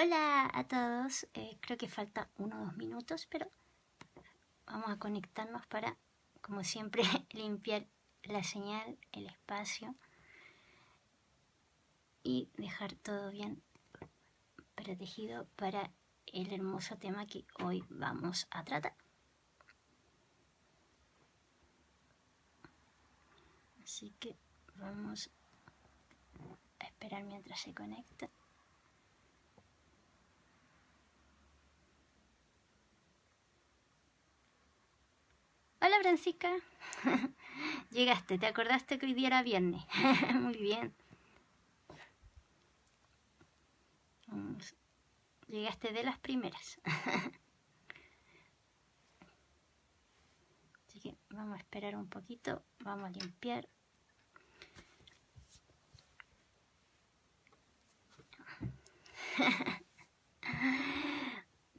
Hola a todos, creo que falta 1 o 2 minutos, pero vamos a conectarnos para, como siempre, limpiar la señal, el espacio y dejar todo bien protegido para el hermoso tema que hoy vamos a tratar. Así que vamos a esperar mientras se conecta. Hola Francisca, llegaste, ¿te acordaste que hoy día era viernes? Muy bien. Llegaste de las primeras. Así que vamos a esperar un poquito, vamos a limpiar.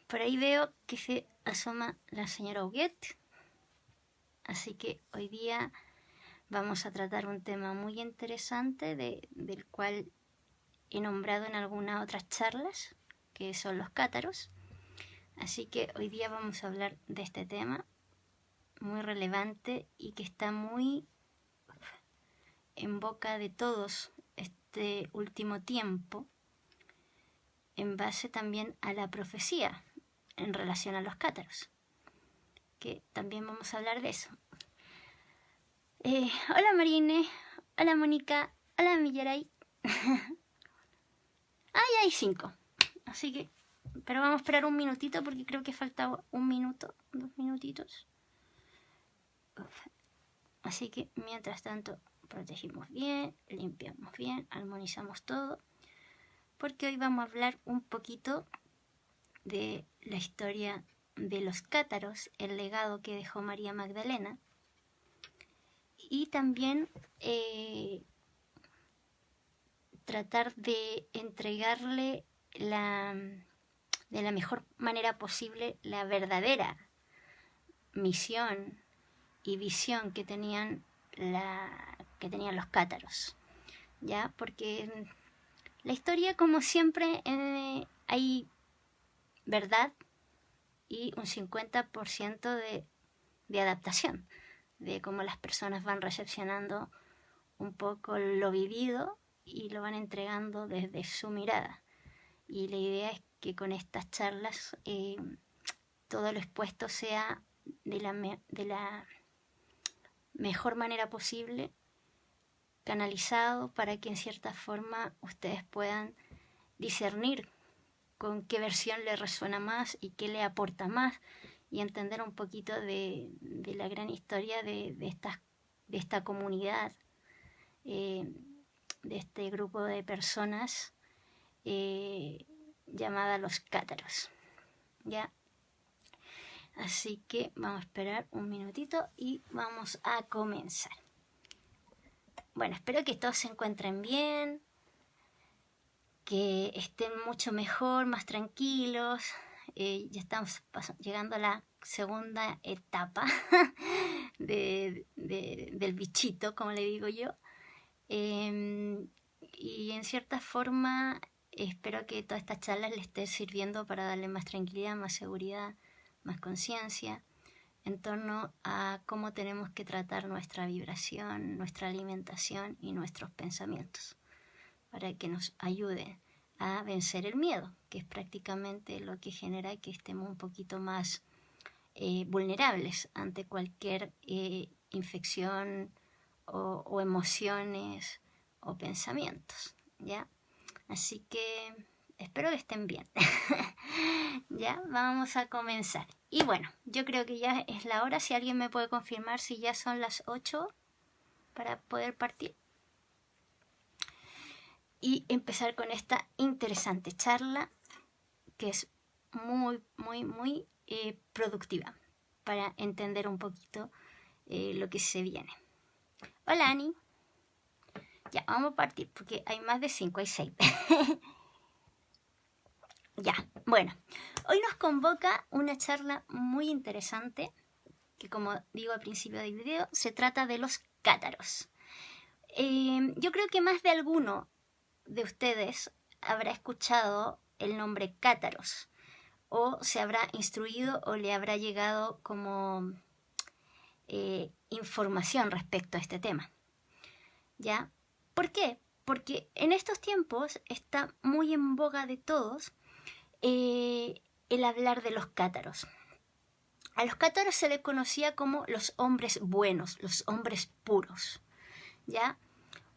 Por ahí veo que se asoma la señora Huguet. Así que hoy día vamos a tratar un tema muy interesante del cual he nombrado en algunas otras charlas, que son los cátaros. Así que hoy día vamos a hablar de este tema muy relevante y que está muy en boca de todos este último tiempo, en base también a la profecía en relación a los cátaros, que también vamos a hablar de eso. Hola Marine, hola Mónica, hola Millaray. Ya hay 5, así que, pero vamos a esperar un minutito porque creo que falta 1 minuto, 2 minutitos. Así que mientras tanto protegimos bien, limpiamos bien, armonizamos todo, porque hoy vamos a hablar un poquito de la historia de los cátaros, el legado que dejó María Magdalena, y también tratar de entregarle de la mejor manera posible la verdadera misión y visión que tenían los cátaros, ¿ya? Porque en la historia, como siempre, hay verdad y un 50% de adaptación, de cómo las personas van recepcionando un poco lo vivido y lo van entregando desde su mirada. Y la idea es que con estas charlas todo lo expuesto sea de la mejor manera posible, canalizado para que en cierta forma ustedes puedan discernir con qué versión les resuena más y qué le aporta más, y entender un poquito de la gran historia de esta comunidad, de este grupo de personas llamada los cátaros, ¿ya? Así que vamos a esperar un minutito y vamos a comenzar. Bueno, espero que todos se encuentren bien, que estén mucho mejor, más tranquilos. Ya estamos llegando a la segunda etapa del bichito, como le digo yo. Y en cierta forma espero que toda esta charla les esté sirviendo para darle más tranquilidad, más seguridad, más conciencia en torno a cómo tenemos que tratar nuestra vibración, nuestra alimentación y nuestros pensamientos, para que nos ayude a vencer el miedo, que es prácticamente lo que genera que estemos un poquito más vulnerables ante cualquier infección o emociones o pensamientos, ¿ya? Así que espero que estén bien. Ya, vamos a comenzar. Y bueno, yo creo que ya es la hora. Si alguien me puede confirmar si ya son las 8 para poder partir y empezar con esta interesante charla que es muy productiva para entender un poquito lo que se viene. Hola Ani. Ya, vamos a partir porque hay más de 5, hay 6. Ya, bueno, hoy nos convoca una charla muy interesante que, como digo al principio del video, se trata de los cátaros. Yo creo que más de alguno de ustedes habrá escuchado el nombre cátaros, o se habrá instruido o le habrá llegado como información respecto a este tema. ¿Ya? ¿Por qué? Porque en estos tiempos está muy en boga de todos el hablar de los cátaros. A los cátaros se les conocía como los hombres buenos, los hombres puros, ¿ya?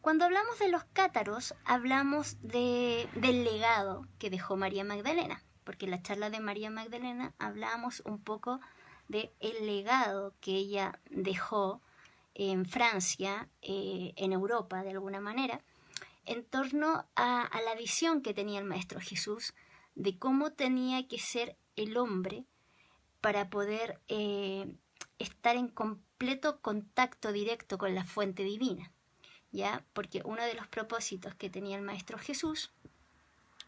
Cuando hablamos de los cátaros, hablamos del legado que dejó María Magdalena, porque en la charla de María Magdalena hablábamos un poco del legado que ella dejó en Francia, en Europa de alguna manera, en torno a la visión que tenía el Maestro Jesús de cómo tenía que ser el hombre para poder estar en completo contacto directo con la fuente divina, ¿ya? Porque uno de los propósitos que tenía el Maestro Jesús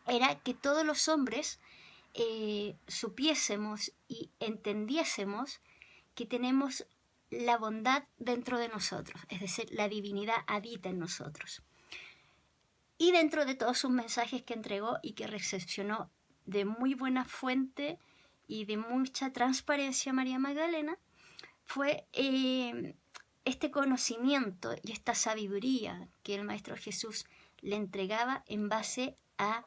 era que todos los hombres supiésemos y entendiésemos que tenemos la bondad dentro de nosotros, es decir, la divinidad habita en nosotros. Y dentro de todos sus mensajes que entregó y que recepcionó de muy buena fuente y de mucha transparencia María Magdalena, fue este conocimiento y esta sabiduría que el Maestro Jesús le entregaba en base a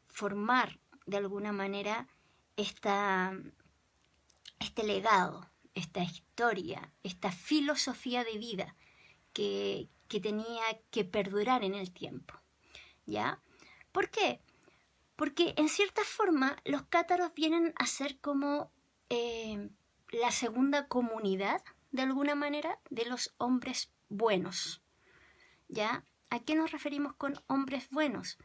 formar de alguna manera este legado, esta historia, esta filosofía de vida que tenía que perdurar en el tiempo, ¿ya? ¿Por qué? Porque en cierta forma los cátaros vienen a ser como la segunda comunidad, de alguna manera, de los hombres buenos, ¿ya? ¿A qué nos referimos con hombres buenos?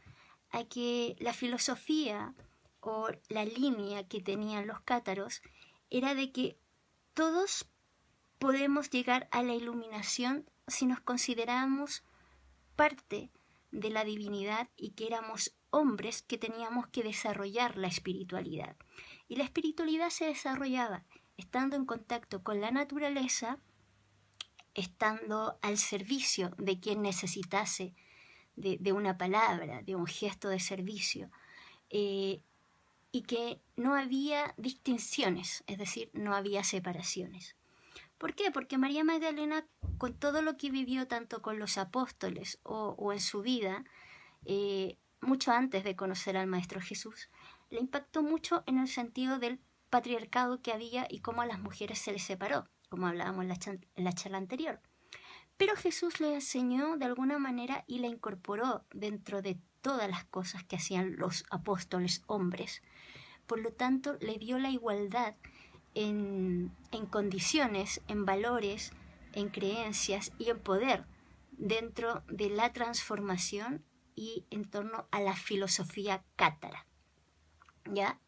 A que la filosofía o la línea que tenían los cátaros era de que todos podemos llegar a la iluminación si nos consideramos parte de la divinidad y que éramos hombres que teníamos que desarrollar la espiritualidad. Y la espiritualidad se desarrollaba estando en contacto con la naturaleza, estando al servicio de quien necesitase de una palabra, de un gesto de servicio, y que no había distinciones, es decir, no había separaciones. ¿Por qué? Porque María Magdalena, con todo lo que vivió tanto con los apóstoles o en su vida, mucho antes de conocer al Maestro Jesús, le impactó mucho en el sentido del patriarcado que había y cómo a las mujeres se les separó, como hablábamos en la charla anterior. Pero Jesús le enseñó de alguna manera y la incorporó dentro de todas las cosas que hacían los apóstoles hombres. Por lo tanto, le dio la igualdad en condiciones, en valores, en creencias y en poder dentro de la transformación y en torno a la filosofía cátara, ¿ya?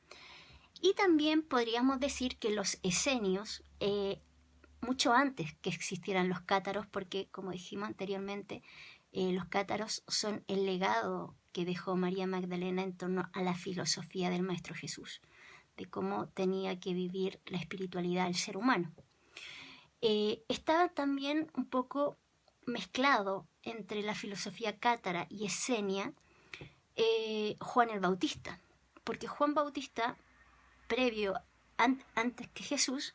Y también podríamos decir que los esenios, mucho antes que existieran los cátaros, porque como dijimos anteriormente, los cátaros son el legado que dejó María Magdalena en torno a la filosofía del Maestro Jesús, de cómo tenía que vivir la espiritualidad del ser humano. Estaba también un poco mezclado entre la filosofía cátara y esenia Juan el Bautista, porque Juan Bautista, previo, antes que Jesús,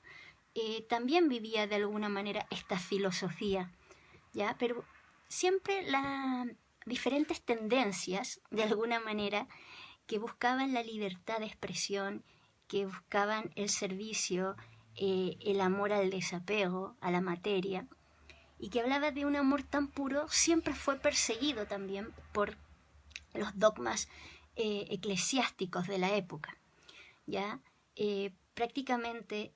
también vivía de alguna manera esta filosofía, ¿ya? Pero siempre las diferentes tendencias, de alguna manera, que buscaban la libertad de expresión, que buscaban el servicio, el amor al desapego, a la materia, y que hablaba de un amor tan puro, siempre fue perseguido también por los dogmas eclesiásticos de la época, ¿ya? Prácticamente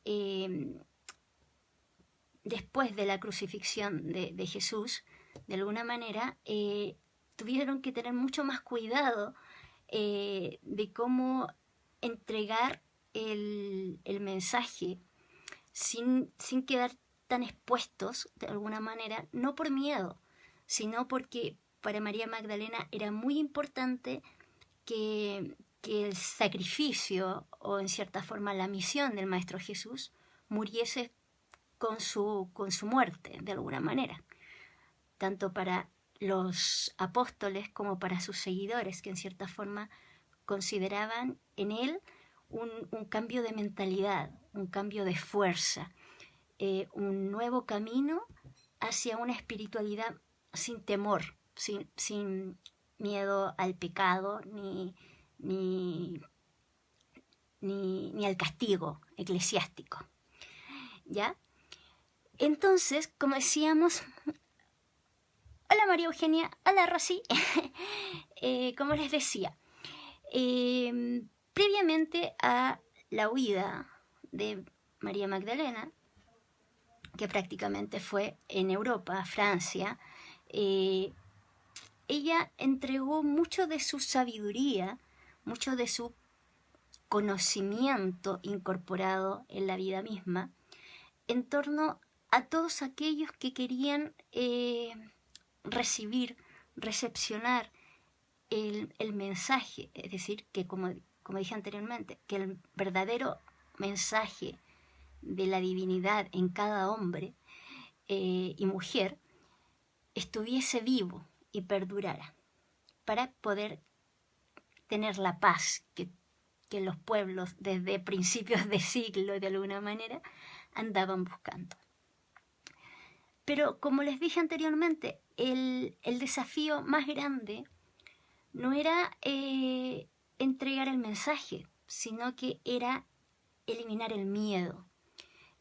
después de la crucifixión de Jesús, de alguna manera, tuvieron que tener mucho más cuidado de cómo entregar el mensaje sin quedar tan expuestos, de alguna manera, no por miedo, sino porque para María Magdalena era muy importante que el sacrificio o en cierta forma la misión del Maestro Jesús muriese con su muerte, de alguna manera, tanto para los apóstoles como para sus seguidores, que en cierta forma consideraban en él un cambio de mentalidad, un cambio de fuerza, un nuevo camino hacia una espiritualidad sin temor, sin miedo al pecado ni al castigo eclesiástico, ¿ya? Entonces, como decíamos, hola María Eugenia, hola Rosy, como les decía, previamente a la huida de María Magdalena, que prácticamente fue en Europa, Francia, ella entregó mucho de su sabiduría, mucho de su conocimiento incorporado en la vida misma, en torno a todos aquellos que querían recepcionar el mensaje, es decir, que como dije anteriormente, que el verdadero mensaje de la divinidad en cada hombre y mujer estuviese vivo y perdurara, para poder tener la paz que los pueblos desde principios de siglo de alguna manera andaban buscando. Pero como les dije anteriormente, el desafío más grande no era entregar el mensaje, sino que era eliminar el miedo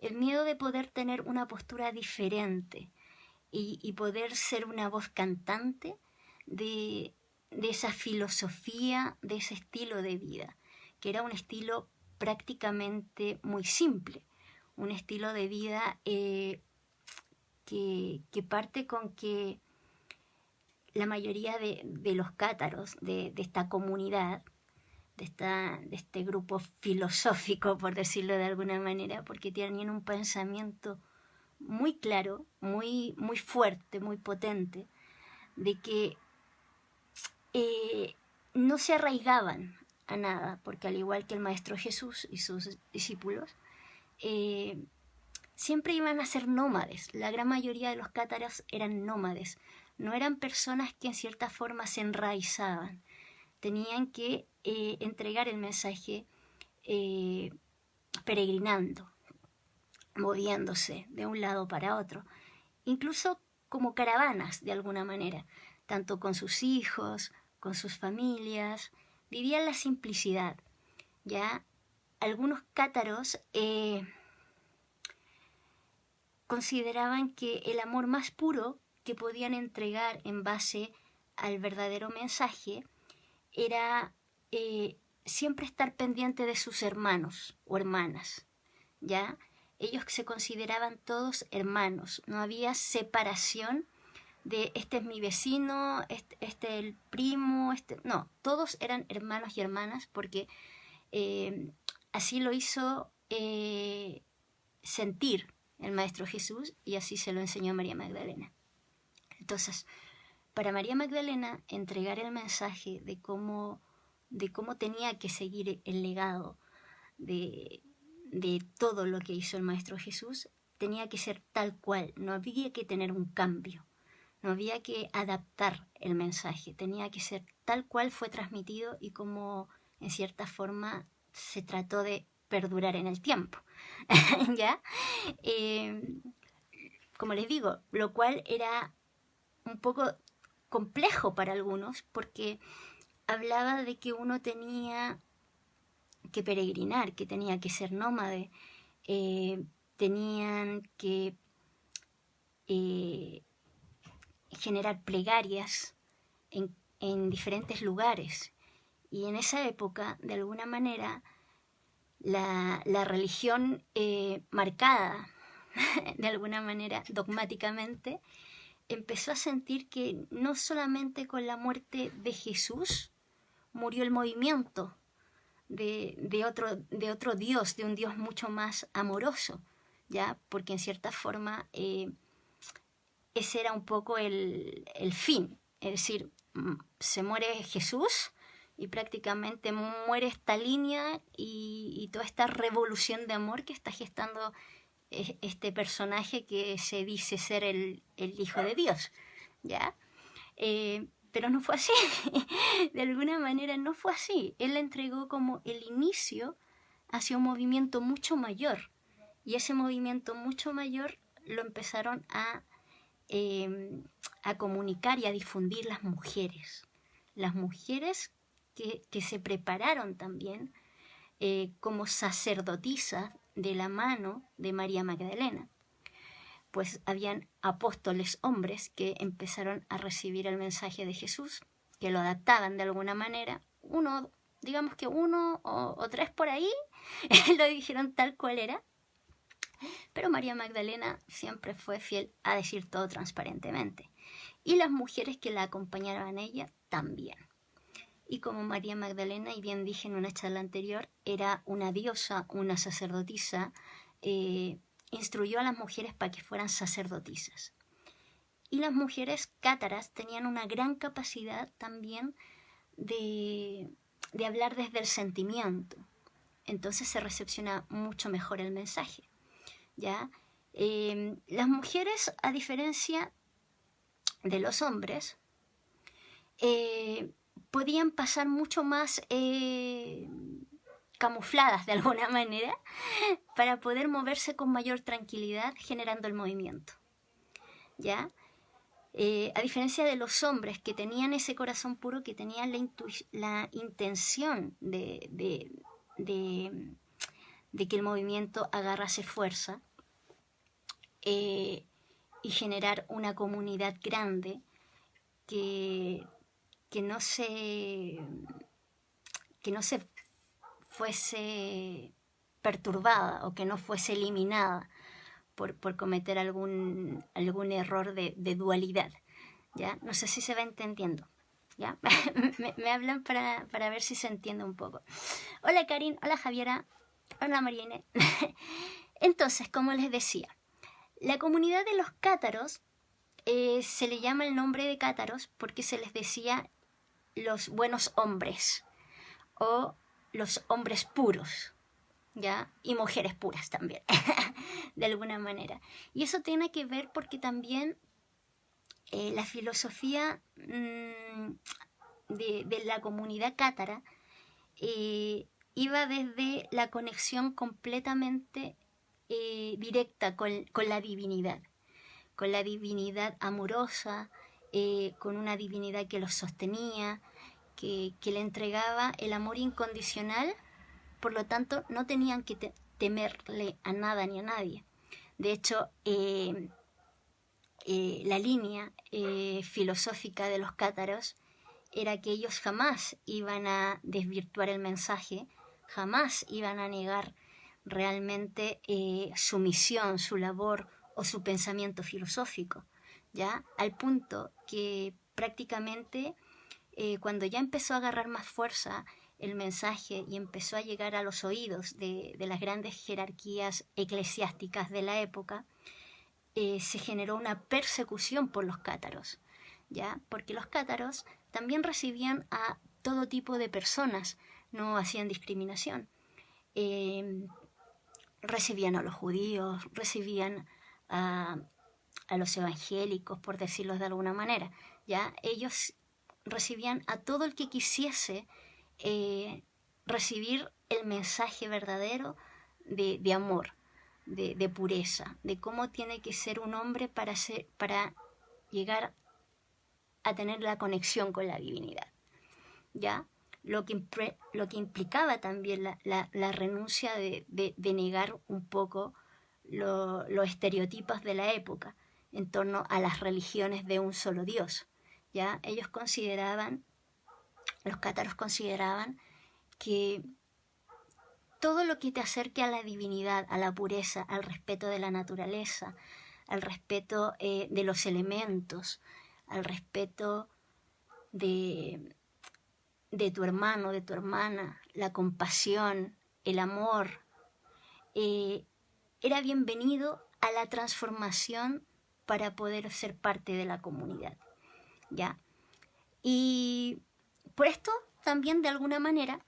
de poder tener una postura diferente y poder ser una voz cantante de esa filosofía, de ese estilo de vida, que era un estilo prácticamente muy simple, un estilo de vida que parte con que la mayoría de los cátaros de esta comunidad, de este grupo filosófico, por decirlo de alguna manera, porque tenían un pensamiento muy claro, muy fuerte, muy potente, de que no se arraigaban a nada, porque al igual que el Maestro Jesús y sus discípulos, siempre iban a ser nómades. La gran mayoría de los cátaros eran nómades, no eran personas que en cierta forma se enraizaban. Tenían que entregar el mensaje peregrinando, moviéndose de un lado para otro, incluso como caravanas de alguna manera, tanto con sus hijos, con sus familias, vivían la simplicidad. Ya algunos cátaros consideraban que el amor más puro que podían entregar en base al verdadero mensaje era siempre estar pendiente de sus hermanos o hermanas, ¿ya? Ellos se consideraban todos hermanos, no había separación de este es mi vecino, este es el primo, no, todos eran hermanos y hermanas porque así lo hizo sentir el Maestro Jesús y así se lo enseñó a María Magdalena. Entonces, para María Magdalena entregar el mensaje de cómo tenía que seguir el legado de todo lo que hizo el Maestro Jesús, tenía que ser tal cual, no había que tener un cambio, no había que adaptar el mensaje, tenía que ser tal cual fue transmitido y como en cierta forma se trató de perdurar en el tiempo. ¿Ya? Como les digo, lo cual era un poco complejo para algunos porque hablaba de que uno tenía que peregrinar, que tenía que ser nómade, tenían que generar plegarias en diferentes lugares. Y en esa época, de alguna manera, la religión marcada, de alguna manera, dogmáticamente, empezó a sentir que no solamente con la muerte de Jesús murió el movimiento de otro Dios, de un Dios mucho más amoroso, ¿ya? Porque en cierta forma ese era un poco el fin, es decir, se muere Jesús y prácticamente muere esta línea y toda esta revolución de amor que está gestando este personaje que se dice ser el Hijo de Dios, ¿ya? pero no fue así. De alguna manera no fue así. Él la entregó como el inicio hacia un movimiento mucho mayor. Y ese movimiento mucho mayor lo empezaron a comunicar y a difundir las mujeres. Las mujeres que se prepararon también como sacerdotisas de la mano de María Magdalena. Pues habían apóstoles hombres que empezaron a recibir el mensaje de Jesús, que lo adaptaban de alguna manera. Digamos que uno o tres por ahí lo dijeron tal cual era, pero María Magdalena siempre fue fiel a decir todo transparentemente. Y las mujeres que la acompañaban a ella también. Y como María Magdalena, y bien dije en una charla anterior, era una diosa, una sacerdotisa, instruyó a las mujeres para que fueran sacerdotisas. Y las mujeres cátaras tenían una gran capacidad también de hablar desde el sentimiento. Entonces se recepciona mucho mejor el mensaje, ¿ya? Las mujeres, a diferencia de los hombres, podían pasar mucho más camufladas de alguna manera para poder moverse con mayor tranquilidad generando el movimiento, ¿ya? A diferencia de los hombres que tenían ese corazón puro, que tenían la intención de que el movimiento agarrase fuerza y generar una comunidad grande que no se fuese perturbada o que no fuese eliminada por cometer algún error de dualidad, ¿ya? No sé si se va entendiendo, ¿ya? me hablan para ver si se entiende un poco. Hola Karin, hola Javiera, hola Mariene. Entonces, como les decía, la comunidad de los cátaros se le llama el nombre de cátaros porque se les decía los buenos hombres o los hombres puros, ¿ya? Y mujeres puras también, de alguna manera. Y eso tiene que ver porque también la filosofía de la comunidad cátara iba desde la conexión completamente directa con la divinidad amorosa, con una divinidad que los sostenía, que le entregaba el amor incondicional. Por lo tanto, no tenían que temerle a nada ni a nadie. De hecho, la línea filosófica de los cátaros era que ellos jamás iban a desvirtuar el mensaje, jamás iban a negar realmente su misión, su labor o su pensamiento filosófico, ¿ya? Al punto que prácticamente cuando ya empezó a agarrar más fuerza el mensaje y empezó a llegar a los oídos de las grandes jerarquías eclesiásticas de la época, se generó una persecución por los cátaros, ¿ya? Porque los cátaros también recibían a todo tipo de personas, no hacían discriminación. Recibían a los judíos, recibían a los evangélicos, por decirlo de alguna manera, ¿ya? Ellos recibían a todo el que quisiese recibir el mensaje verdadero de amor, de pureza, de cómo tiene que ser un hombre para llegar a tener la conexión con la divinidad, ¿ya? Lo que implicaba también la renuncia de negar un poco los estereotipos de la época en torno a las religiones de un solo Dios, ¿ya? Los cátaros consideraban que todo lo que te acerque a la divinidad, a la pureza, al respeto de la naturaleza, al respeto de los elementos, al respeto de tu hermano, de tu hermana, la compasión, el amor, era bienvenido a la transformación para poder ser parte de la comunidad, ¿ya? Y por esto también de alguna manera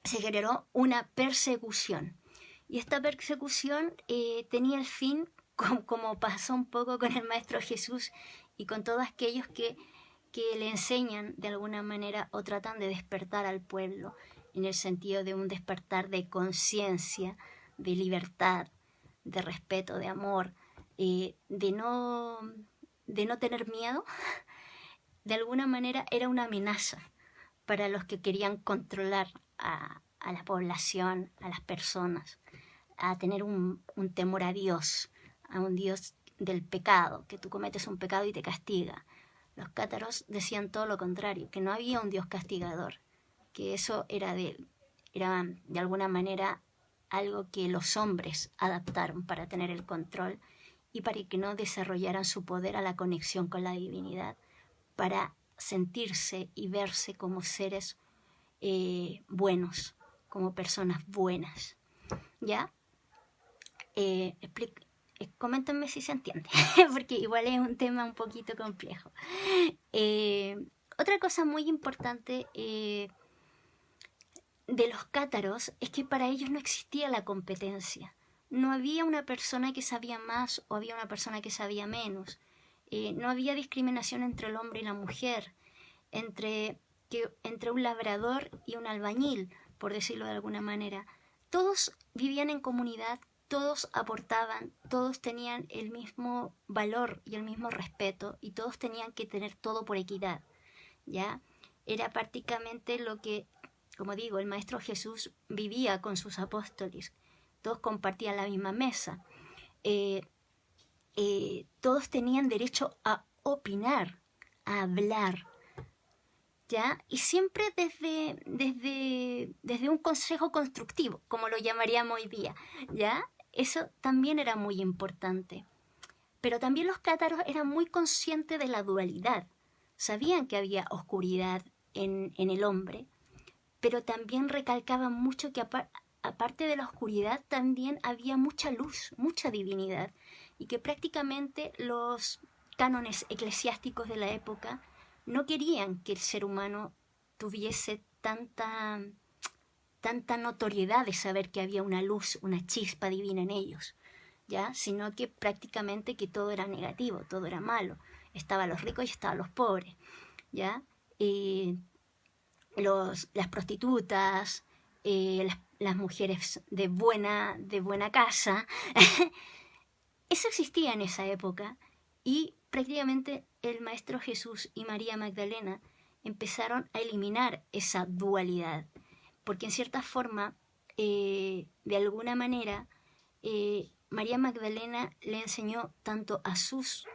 se generó una persecución. Y esta persecución tenía el fin, como pasó un poco con el Maestro Jesús y con todos aquellos que que le enseñan de alguna manera o tratan de despertar al pueblo en el sentido de un despertar de conciencia, de libertad, de respeto, de amor, de no tener miedo. De alguna manera era una amenaza para los que querían controlar a la población, a las personas, a tener un temor a Dios, a un Dios del pecado, que tú cometes un pecado y te castiga. Los cátaros decían todo lo contrario, que no había un Dios castigador, que eso era de alguna manera algo que los hombres adaptaron para tener el control y para que no desarrollaran su poder a la conexión con la divinidad, para sentirse y verse como seres buenos, como personas buenas. ¿Ya? Coméntenme si se entiende, porque igual es un tema un poquito complejo. Otra cosa muy importante de los cátaros es que para ellos no existía la competencia. No había una persona que sabía más o había una persona que sabía menos. No había discriminación entre el hombre y la mujer, entre un labrador y un albañil, por decirlo de alguna manera. Todos vivían en comunidad, todos aportaban, todos tenían el mismo valor y el mismo respeto y todos tenían que tener todo por equidad, ¿ya? Era prácticamente lo que, como digo, el Maestro Jesús vivía con sus apóstoles. Todos compartían la misma mesa. Todos tenían derecho a opinar, a hablar, ¿ya? Y siempre desde un consejo constructivo, como lo llamaríamos hoy día, ¿ya? Eso también era muy importante. Pero también los cátaros eran muy conscientes de la dualidad. Sabían que había oscuridad en el hombre, pero también recalcaban mucho que aparte de la oscuridad también había mucha luz, mucha divinidad, y que prácticamente los cánones eclesiásticos de la época no querían que el ser humano tuviese tanta notoriedad de saber que había una luz, una chispa divina en ellos, ¿ya? Sino que prácticamente que todo era negativo, todo era malo. Estaban los ricos y estaban los pobres, ¿ya? Las prostitutas, las mujeres de buena casa, eso existía en esa época y prácticamente el Maestro Jesús y María Magdalena empezaron a eliminar esa dualidad, porque en cierta forma, de alguna manera, María Magdalena le enseñó tanto a sus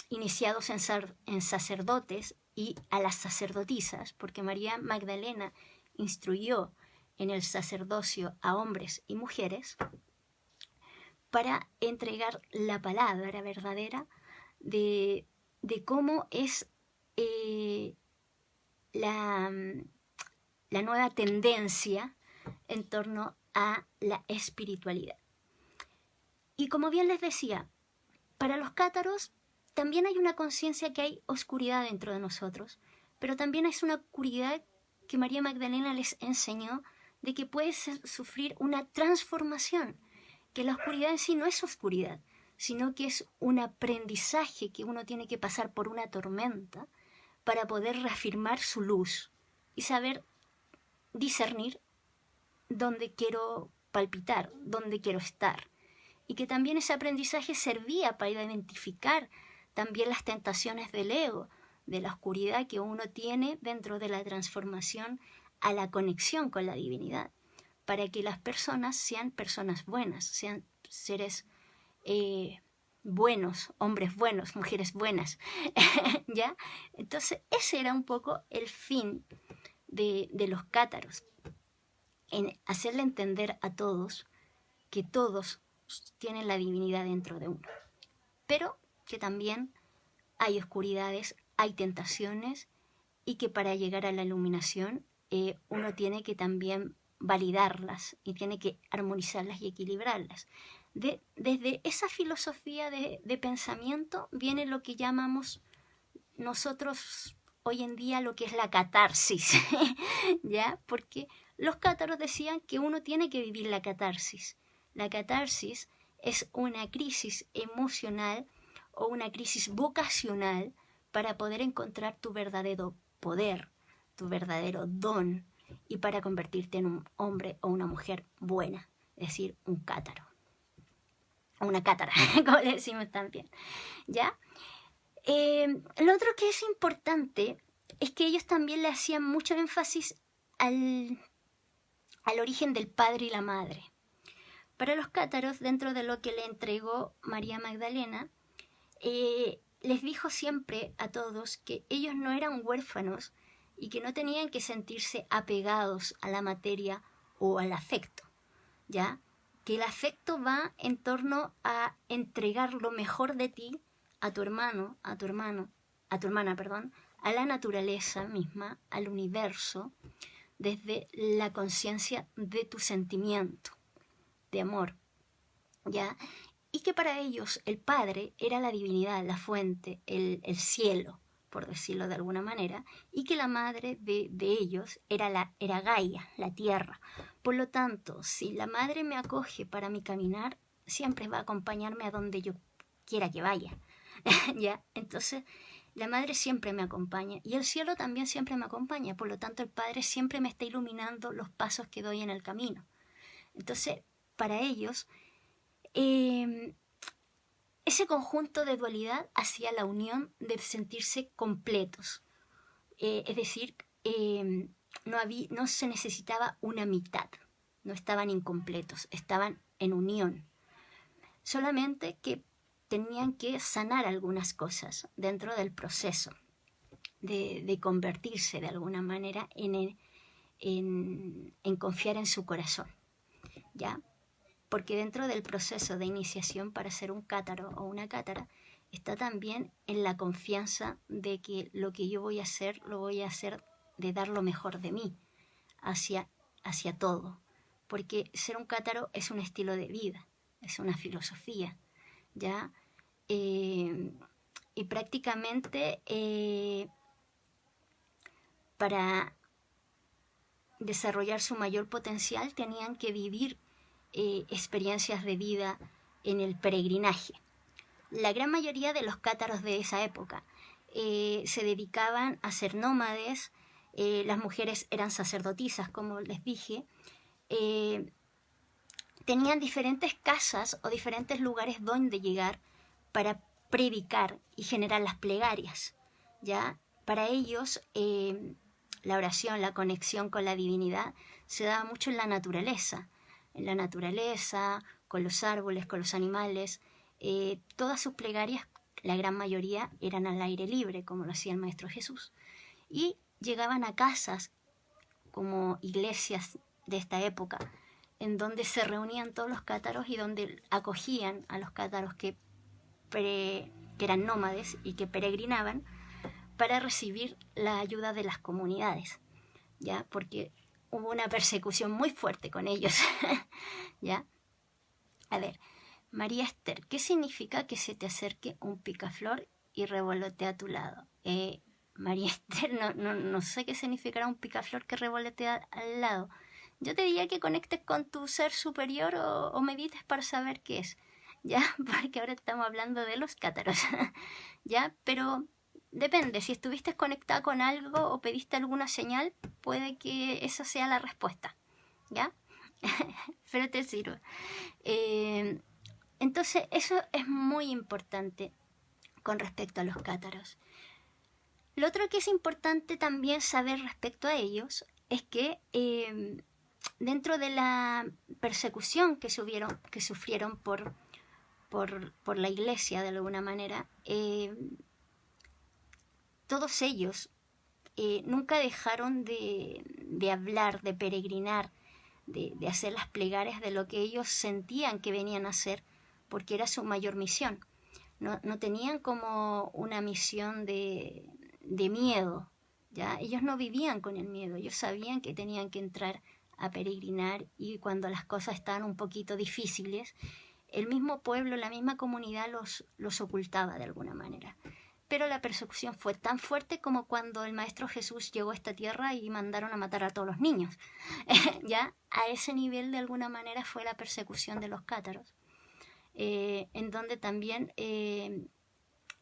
iniciados en sacerdotes y a las sacerdotisas, porque María Magdalena instruyó en el sacerdocio a hombres y mujeres para entregar la palabra verdadera de cómo es la nueva tendencia en torno a la espiritualidad. Y como bien les decía, para los cátaros también hay una conciencia que hay oscuridad dentro de nosotros, pero también es una oscuridad que María Magdalena les enseñó de que puede sufrir una transformación, que la oscuridad en sí no es oscuridad, sino que es un aprendizaje que uno tiene que pasar por una tormenta para poder reafirmar su luz y saber discernir dónde quiero palpitar, dónde quiero estar. Y que también ese aprendizaje servía para identificar también las tentaciones del ego, de la oscuridad que uno tiene dentro de la transformación a la conexión con la divinidad, para que las personas sean personas buenas, sean seres buenos, hombres buenos, mujeres buenas, ¿ya? Entonces ese era un poco el fin de los cátaros, en hacerle entender a todos que todos tienen la divinidad dentro de uno, pero que también hay oscuridades, hay tentaciones y que para llegar a la iluminación uno tiene que también validarlas y tiene que armonizarlas y equilibrarlas. Desde esa filosofía de pensamiento viene lo que llamamos nosotros hoy en día lo que es la catarsis, ¿ya? Porque los cátaros decían que uno tiene que vivir la catarsis. La catarsis es una crisis emocional o una crisis vocacional para poder encontrar tu verdadero poder, tu verdadero don, y para convertirte en un hombre o una mujer buena, es decir, un cátaro. O una cátara, como le decimos también, ¿ya? Lo otro que es importante es que ellos también le hacían mucho énfasis al origen del padre y la madre. Para los cátaros, dentro de lo que le entregó María Magdalena, les dijo siempre a todos que ellos no eran huérfanos y que no tenían que sentirse apegados a la materia o al afecto, ¿ya? Que el afecto va en torno a entregar lo mejor de ti a tu hermano, a tu hermana, a la naturaleza misma, al universo, desde la conciencia de tu sentimiento de amor, ¿ya? Y que para ellos el Padre era la divinidad, la fuente, el cielo, por decirlo de alguna manera, y que la madre de ellos era Gaia, la tierra. Por lo tanto, si la madre me acoge para mi caminar, siempre va a acompañarme a donde yo quiera que vaya, ¿ya? Entonces, la madre siempre me acompaña y el cielo también siempre me acompaña. Por lo tanto, el Padre siempre me está iluminando los pasos que doy en el camino. Entonces, para ellos, ese conjunto de dualidad hacía la unión de sentirse completos. Es decir, no se necesitaba una mitad, no estaban incompletos, estaban en unión. Solamente que tenían que sanar algunas cosas dentro del proceso de convertirse de alguna manera en confiar en su corazón, ¿ya? Porque dentro del proceso de iniciación para ser un cátaro o una cátara está también en la confianza de que lo que yo voy a hacer, lo voy a hacer de dar lo mejor de mí hacia todo. Porque ser un cátaro es un estilo de vida, es una filosofía, ¿ya? Y prácticamente para desarrollar su mayor potencial tenían que vivir experiencias de vida en el peregrinaje. La gran mayoría de los cátaros de esa época se dedicaban a ser nómades, las mujeres eran sacerdotisas, como les dije, tenían diferentes casas o diferentes lugares donde llegar para predicar y generar las plegarias, ¿ya? Para ellos la oración, la conexión con la divinidad se daba mucho en la naturaleza, con los árboles, con los animales. Todas sus plegarias, la gran mayoría, eran al aire libre, como lo hacía el Maestro Jesús. Y llegaban a casas, como iglesias de esta época, en donde se reunían todos los cátaros y donde acogían a los cátaros que eran nómades y que peregrinaban para recibir la ayuda de las comunidades, ¿ya? Porque hubo una persecución muy fuerte con ellos, ¿ya? A ver, María Esther, ¿qué significa que se te acerque un picaflor y revolotea a tu lado? María Esther, no sé qué significará un picaflor que revolotea al lado. Yo te diría que conectes con tu ser superior o medites para saber qué es, ¿ya? Porque ahora estamos hablando de los cátaros, ¿ya? Pero depende, si estuviste conectada con algo o pediste alguna señal, puede que esa sea la respuesta, ¿ya? Pero te sirve. Entonces, eso es muy importante con respecto a los cátaros. Lo otro que es importante también saber respecto a ellos es que dentro de la persecución que sufrieron por la iglesia de alguna manera, todos ellos nunca dejaron de hablar, de peregrinar, de hacer las plegarias de lo que ellos sentían que venían a hacer, porque era su mayor misión. No tenían como una misión de miedo, ¿ya? Ellos no vivían con el miedo, ellos sabían que tenían que entrar a peregrinar y cuando las cosas estaban un poquito difíciles, el mismo pueblo, la misma comunidad los ocultaba de alguna manera. Pero la persecución fue tan fuerte como cuando el Maestro Jesús llegó a esta tierra y mandaron a matar a todos los niños. Ya a ese nivel de alguna manera fue la persecución de los cátaros, en donde también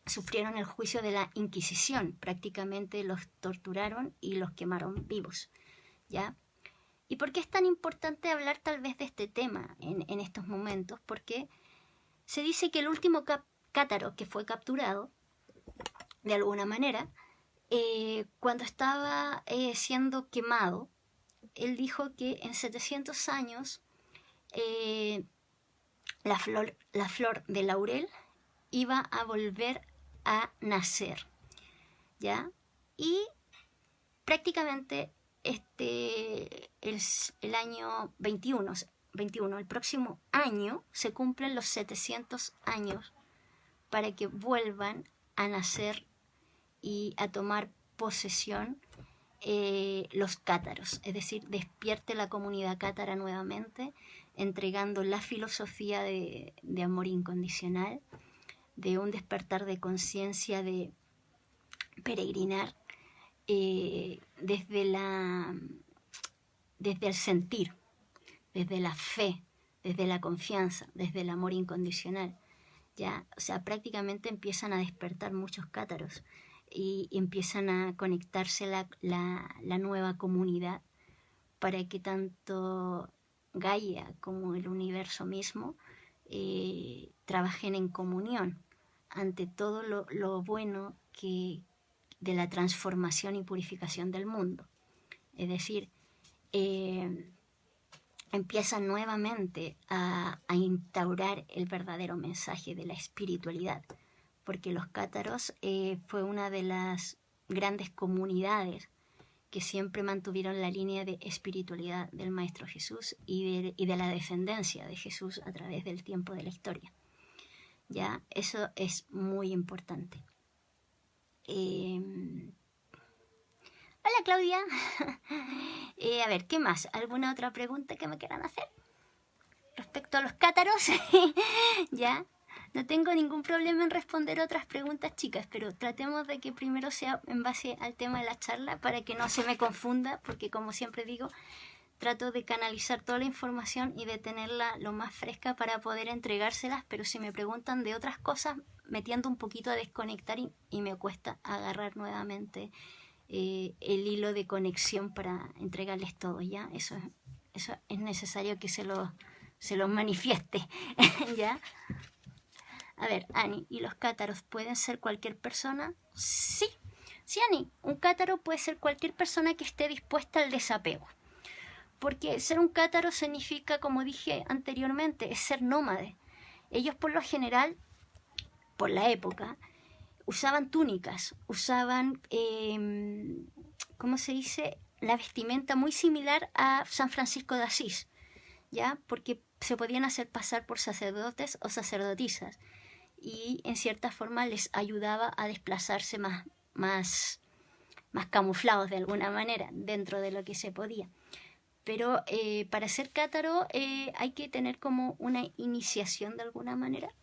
sufrieron el juicio de la Inquisición. Prácticamente los torturaron y los quemaron vivos, ¿ya? ¿Y por qué es tan importante hablar tal vez de este tema en estos momentos? Porque se dice que el último cátaro que fue capturado, de alguna manera, cuando estaba siendo quemado, él dijo que en 700 años la flor de laurel iba a volver a nacer, ¿ya? Y prácticamente el año 21, el próximo año, se cumplen los 700 años para que vuelvan a nacer y a tomar posesión los cátaros, es decir, despierte la comunidad cátara nuevamente, entregando la filosofía de amor incondicional, de un despertar de conciencia, de peregrinar desde el sentir, desde la fe, desde la confianza, desde el amor incondicional, ¿ya? O sea, prácticamente empiezan a despertar muchos cátaros y empiezan a conectarse la nueva comunidad para que tanto Gaia como el universo mismo trabajen en comunión ante todo lo bueno de la transformación y purificación del mundo. Es decir, empiezan nuevamente a instaurar el verdadero mensaje de la espiritualidad, porque los cátaros fue una de las grandes comunidades que siempre mantuvieron la línea de espiritualidad del Maestro Jesús y de la descendencia de Jesús a través del tiempo de la historia. ¿Ya? Eso es muy importante. Hola Claudia. A ver, ¿qué más? ¿Alguna otra pregunta que me quieran hacer? Respecto a los cátaros, ¿ya? No tengo ningún problema en responder otras preguntas, chicas, pero tratemos de que primero sea en base al tema de la charla para que no se me confunda, porque como siempre digo, trato de canalizar toda la información y de tenerla lo más fresca para poder entregárselas, pero si me preguntan de otras cosas, me tiendo un poquito a desconectar y me cuesta agarrar nuevamente el hilo de conexión para entregarles todo, ¿ya? Eso es necesario que se lo manifieste, ¿ya? A ver, Ani, ¿y los cátaros pueden ser cualquier persona? Sí, sí, Ani, un cátaro puede ser cualquier persona que esté dispuesta al desapego. Porque ser un cátaro significa, como dije anteriormente, es ser nómade. Ellos por lo general, por la época, usaban túnicas, usaban, ¿cómo se dice?, la vestimenta muy similar a San Francisco de Asís, ¿ya? Porque se podían hacer pasar por sacerdotes o sacerdotisas y en cierta forma les ayudaba a desplazarse más camuflados de alguna manera dentro de lo que se podía. Pero para ser cátaro hay que tener como una iniciación de alguna manera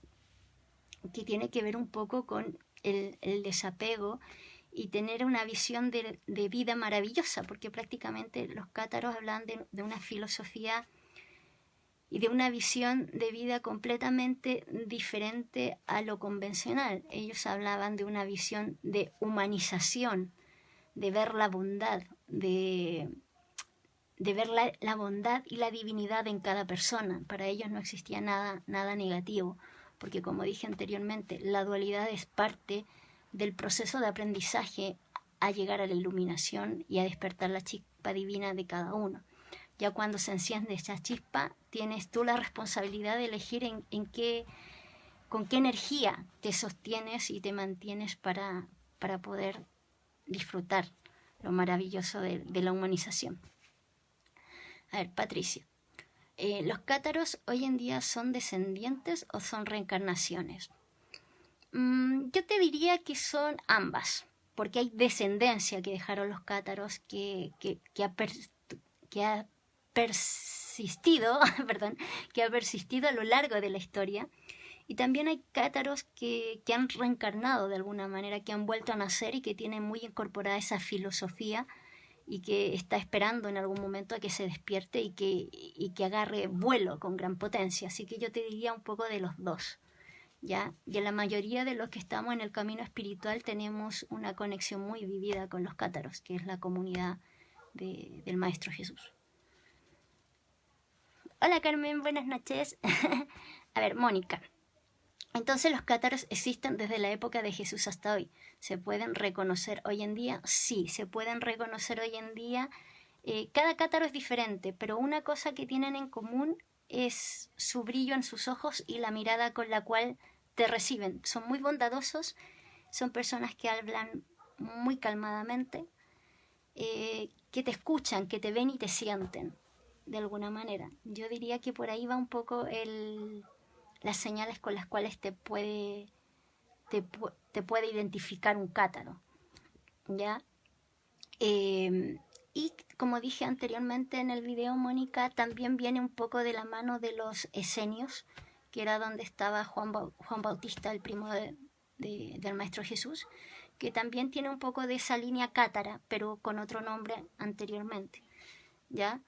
que tiene que ver un poco con el desapego y tener una visión de vida maravillosa, porque prácticamente los cátaros hablan de una filosofía y de una visión de vida completamente diferente a lo convencional. Ellos hablaban de una visión de humanización, de ver la bondad, de ver la bondad y la divinidad en cada persona. Para ellos no existía nada negativo, porque como dije anteriormente, la dualidad es parte del proceso de aprendizaje a llegar a la iluminación y a despertar la chispa divina de cada uno. Ya cuando se enciende esa chispa, tienes tú la responsabilidad de elegir con qué energía te sostienes y te mantienes para poder disfrutar lo maravilloso de la humanización. A ver, Patricia, ¿los cátaros hoy en día son descendientes o son reencarnaciones? Yo te diría que son ambas, porque hay descendencia que dejaron los cátaros que ha persistido, perdón, que ha persistido a lo largo de la historia. Y también hay cátaros que han reencarnado de alguna manera, que han vuelto a nacer y que tienen muy incorporada esa filosofía y que está esperando en algún momento a que se despierte y que agarre vuelo con gran potencia. Así que yo te diría un poco de los dos, ¿ya? Y en la mayoría de los que estamos en el camino espiritual tenemos una conexión muy vivida con los cátaros, que es la comunidad del Maestro Jesús. Hola Carmen, buenas noches. A ver, Mónica. Entonces los cátaros existen desde la época de Jesús hasta hoy. ¿Se pueden reconocer hoy en día? Sí, se pueden reconocer hoy en día. Cada cátaro es diferente, pero una cosa que tienen en común es su brillo en sus ojos y la mirada con la cual te reciben. Son muy bondadosos, son personas que hablan muy calmadamente, que te escuchan, que te ven y te sienten, de alguna manera. Yo diría que por ahí va un poco las señales con las cuales te puede identificar un cátaro, ¿ya? Y como dije anteriormente en el video, Mónica, también viene un poco de la mano de los esenios, que era donde estaba Juan Bautista, el primo del Maestro Jesús, que también tiene un poco de esa línea cátara, pero con otro nombre anteriormente, ¿ya?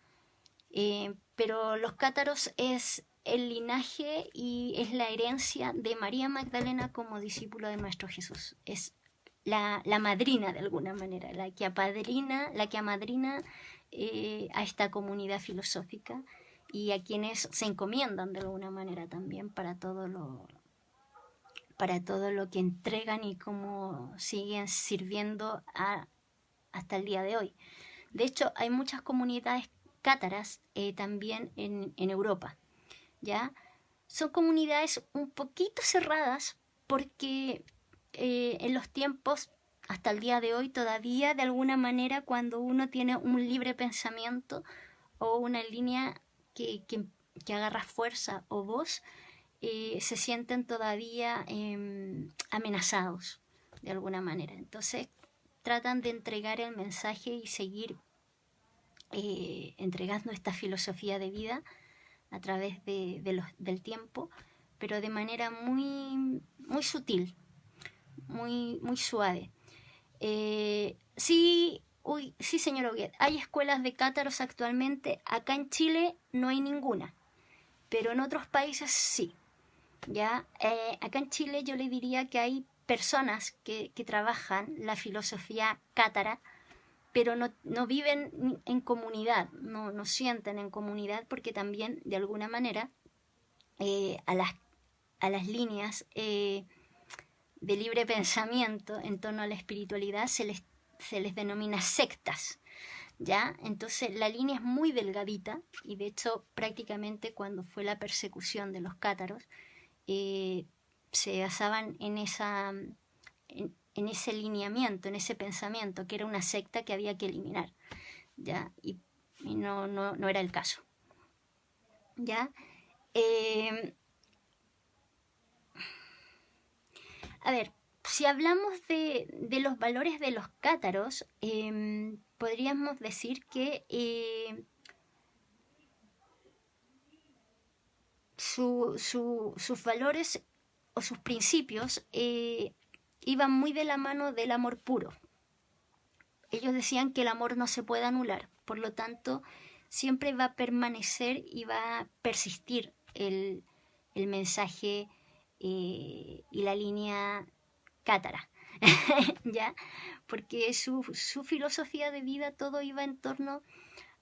Pero los cátaros es el linaje y es la herencia de María Magdalena como discípulo del Maestro Jesús. Es la madrina de alguna manera, la que amadrina a esta comunidad filosófica y a quienes se encomiendan de alguna manera también para todo lo que entregan y cómo siguen sirviendo hasta el día de hoy. De hecho, hay muchas comunidades cátaras también en Europa, ¿ya? Son comunidades un poquito cerradas porque en los tiempos, hasta el día de hoy, todavía de alguna manera cuando uno tiene un libre pensamiento o una línea que agarra fuerza o voz, se sienten todavía amenazados de alguna manera. Entonces tratan de entregar el mensaje y seguir entregando esta filosofía de vida a través del tiempo, pero de manera muy, muy sutil, muy, muy suave. Sí, señor Oguet, hay escuelas de cátaros actualmente. Acá en Chile no hay ninguna, pero en otros países sí. ¿Ya? Acá en Chile yo le diría que hay personas que trabajan la filosofía cátara, pero no viven en comunidad, no sienten en comunidad, porque también de alguna manera a las líneas de libre pensamiento en torno a la espiritualidad se les denomina sectas, ¿ya? Entonces la línea es muy delgadita y de hecho prácticamente cuando fue la persecución de los cátaros se basaban en ese lineamiento, en ese pensamiento, que era una secta que había que eliminar, ¿ya? Y no era el caso, ¿ya? A ver, si hablamos de los valores de los cátaros, podríamos decir que sus valores o sus principios iban muy de la mano del amor puro. Ellos decían que el amor no se puede anular, por lo tanto siempre va a permanecer y va a persistir el mensaje y la línea cátara, ¿ya? Porque su filosofía de vida todo iba en torno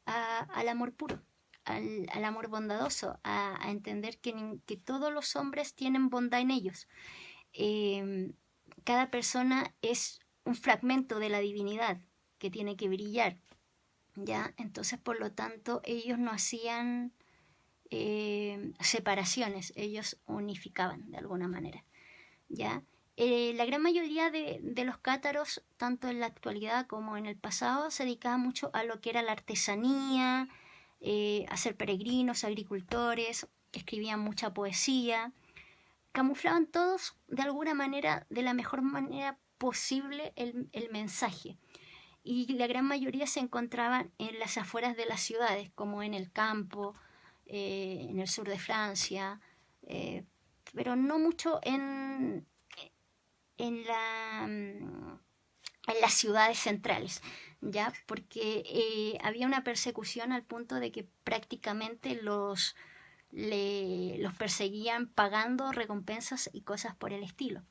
al amor puro, al amor bondadoso, a entender que todos los hombres tienen bondad en ellos. Cada persona es un fragmento de la divinidad que tiene que brillar, ¿ya? Entonces, por lo tanto, ellos no hacían separaciones, ellos unificaban de alguna manera, ¿ya? La gran mayoría de los cátaros, tanto en la actualidad como en el pasado, se dedicaban mucho a lo que era la artesanía, a ser peregrinos, agricultores, escribían mucha poesía, camuflaban todos de alguna manera, de la mejor manera posible el mensaje. Y la gran mayoría se encontraban en las afueras de las ciudades, como en el campo, en el sur de Francia, pero no mucho en las ciudades centrales, ¿ya? Porque había una persecución al punto de que prácticamente los los perseguían pagando recompensas y cosas por el estilo.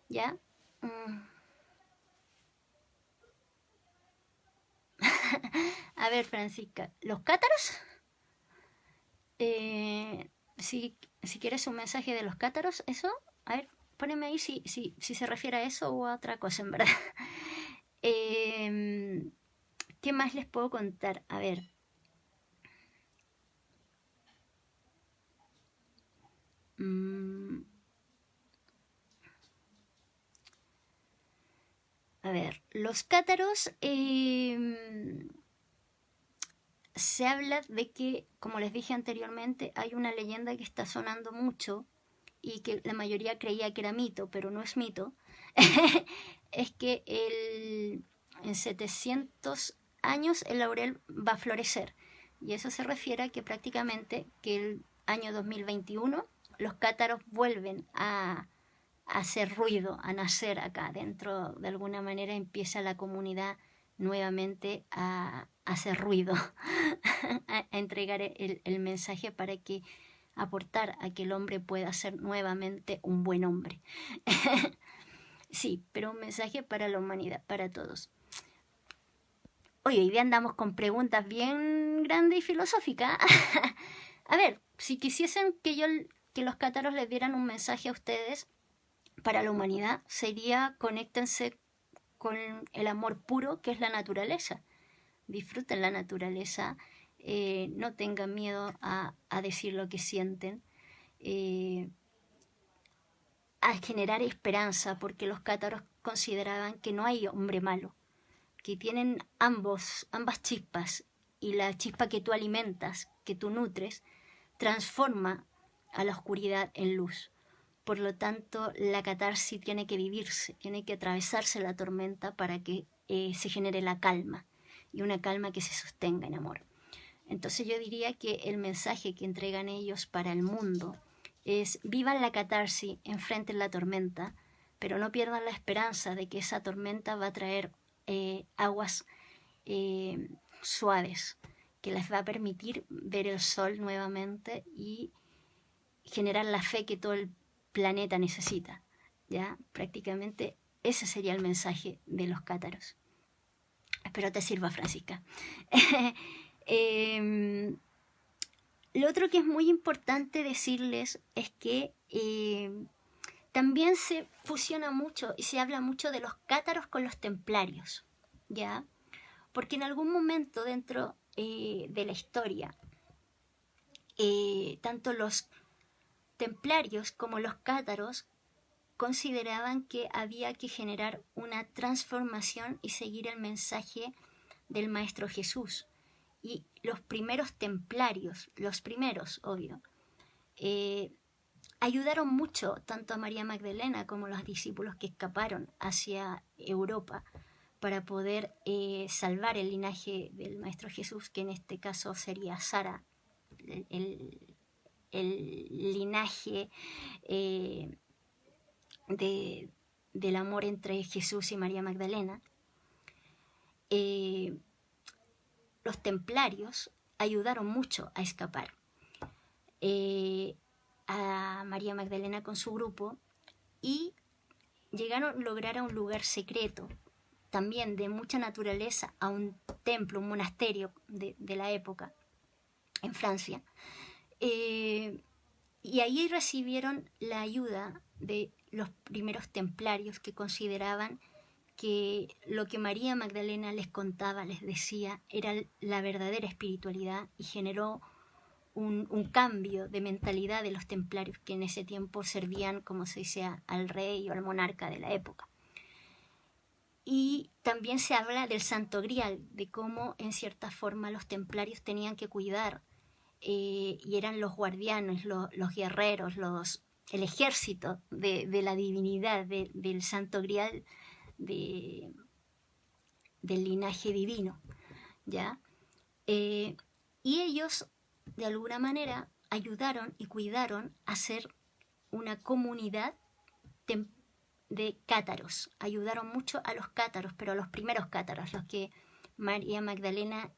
¿Ya? A ver, Francisca, ¿los cátaros? Si quieres un mensaje de los cátaros, ¿eso? A ver, poneme ahí si se refiere a eso o a otra cosa, en verdad. ¿Qué más les puedo contar? A ver. A ver, los cátaros, se habla de que, como les dije anteriormente, hay una leyenda que está sonando mucho y que la mayoría creía que era mito, pero no es mito. Es que en 700 años el laurel va a florecer. Y eso se refiere a que prácticamente que el año 2021 los cátaros vuelven a hacer ruido, a nacer acá dentro. De alguna manera empieza la comunidad nuevamente a hacer ruido, a entregar el mensaje para que aportar a que el hombre pueda ser nuevamente un buen hombre. Sí, pero un mensaje para la humanidad, para todos. Oye, hoy día andamos con preguntas bien grandes y filosóficas. A ver, si quisiesen que los cátaros les dieran un mensaje a ustedes para la humanidad, sería: conéctense con el amor puro que es la naturaleza. Disfruten la naturaleza, no tengan miedo a decir lo que sienten, a generar esperanza, porque los cátaros consideraban que no hay hombre malo, que tienen ambas chispas, y la chispa que tú alimentas, que tú nutres, transforma a la oscuridad en luz. Por lo tanto, la catarsis tiene que vivirse, tiene que atravesarse la tormenta para que se genere la calma, y una calma que se sostenga en amor. Entonces yo diría que el mensaje que entregan ellos para el mundo es: vivan la catarsis, enfrenten la tormenta, pero no pierdan la esperanza de que esa tormenta va a traer aguas suaves, que les va a permitir ver el sol nuevamente y generar la fe que todo el planeta necesita. ¿Ya? Prácticamente ese sería el mensaje de los cátaros. Espero te sirva, Francisca. Lo otro que es muy importante decirles es que también se fusiona mucho y se habla mucho de los cátaros con los templarios, ¿ya? Porque en algún momento dentro de la historia, tanto los templarios como los cátaros consideraban que había que generar una transformación y seguir el mensaje del Maestro Jesús. Y los primeros templarios, los primeros, obvio, ayudaron mucho tanto a María Magdalena como a los discípulos que escaparon hacia Europa para poder salvar el linaje del Maestro Jesús, que en este caso sería Sara, el linaje del amor entre Jesús y María Magdalena. Los templarios ayudaron mucho a escapar a María Magdalena con su grupo, y llegaron a lograr a un lugar secreto, también de mucha naturaleza, a un templo, un monasterio de la época, en Francia. Y ahí recibieron la ayuda de los primeros templarios, que consideraban que lo que María Magdalena les contaba, les decía, era la verdadera espiritualidad, y generó un cambio de mentalidad de los templarios, que en ese tiempo servían, como se dice, al rey o al monarca de la época. Y también se habla del Santo Grial, de cómo en cierta forma los templarios tenían que cuidar, y eran los guardianes, los guerreros, el ejército de la divinidad, del Santo Grial, del linaje divino, ¿ya? Y ellos, de alguna manera, ayudaron y cuidaron a ser una comunidad de cátaros. Ayudaron mucho a los cátaros, pero a los primeros cátaros, los que María Magdalena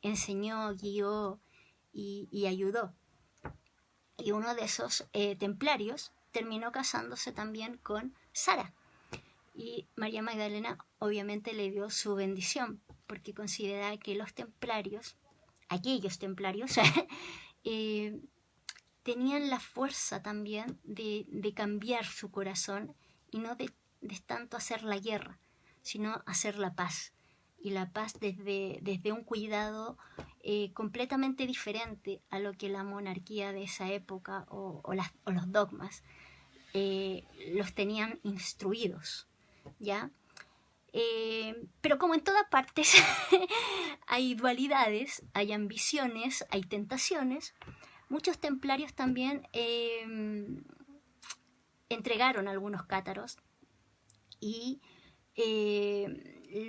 enseñó, guió y ayudó. Y uno de esos templarios terminó casándose también con Sara. Y María Magdalena obviamente le dio su bendición, porque consideraba que los templarios, aquellos templarios, tenían la fuerza también de cambiar su corazón y no de tanto hacer la guerra, sino hacer la paz. Y la paz desde un cuidado completamente diferente a lo que la monarquía de esa época o los dogmas los tenían instruidos, ¿ya? Pero como en todas partes hay dualidades, hay ambiciones, hay tentaciones, muchos templarios también entregaron algunos cátaros y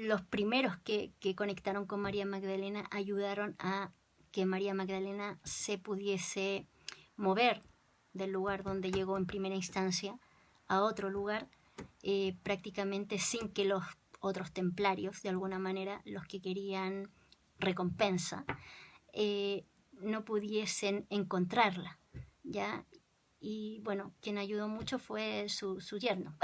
los primeros que conectaron con María Magdalena ayudaron a que María Magdalena se pudiese mover del lugar donde llegó en primera instancia a otro lugar, prácticamente sin que los otros templarios, de alguna manera, los que querían recompensa, no pudiesen encontrarla, ¿ya? Y bueno, quien ayudó mucho fue su yerno,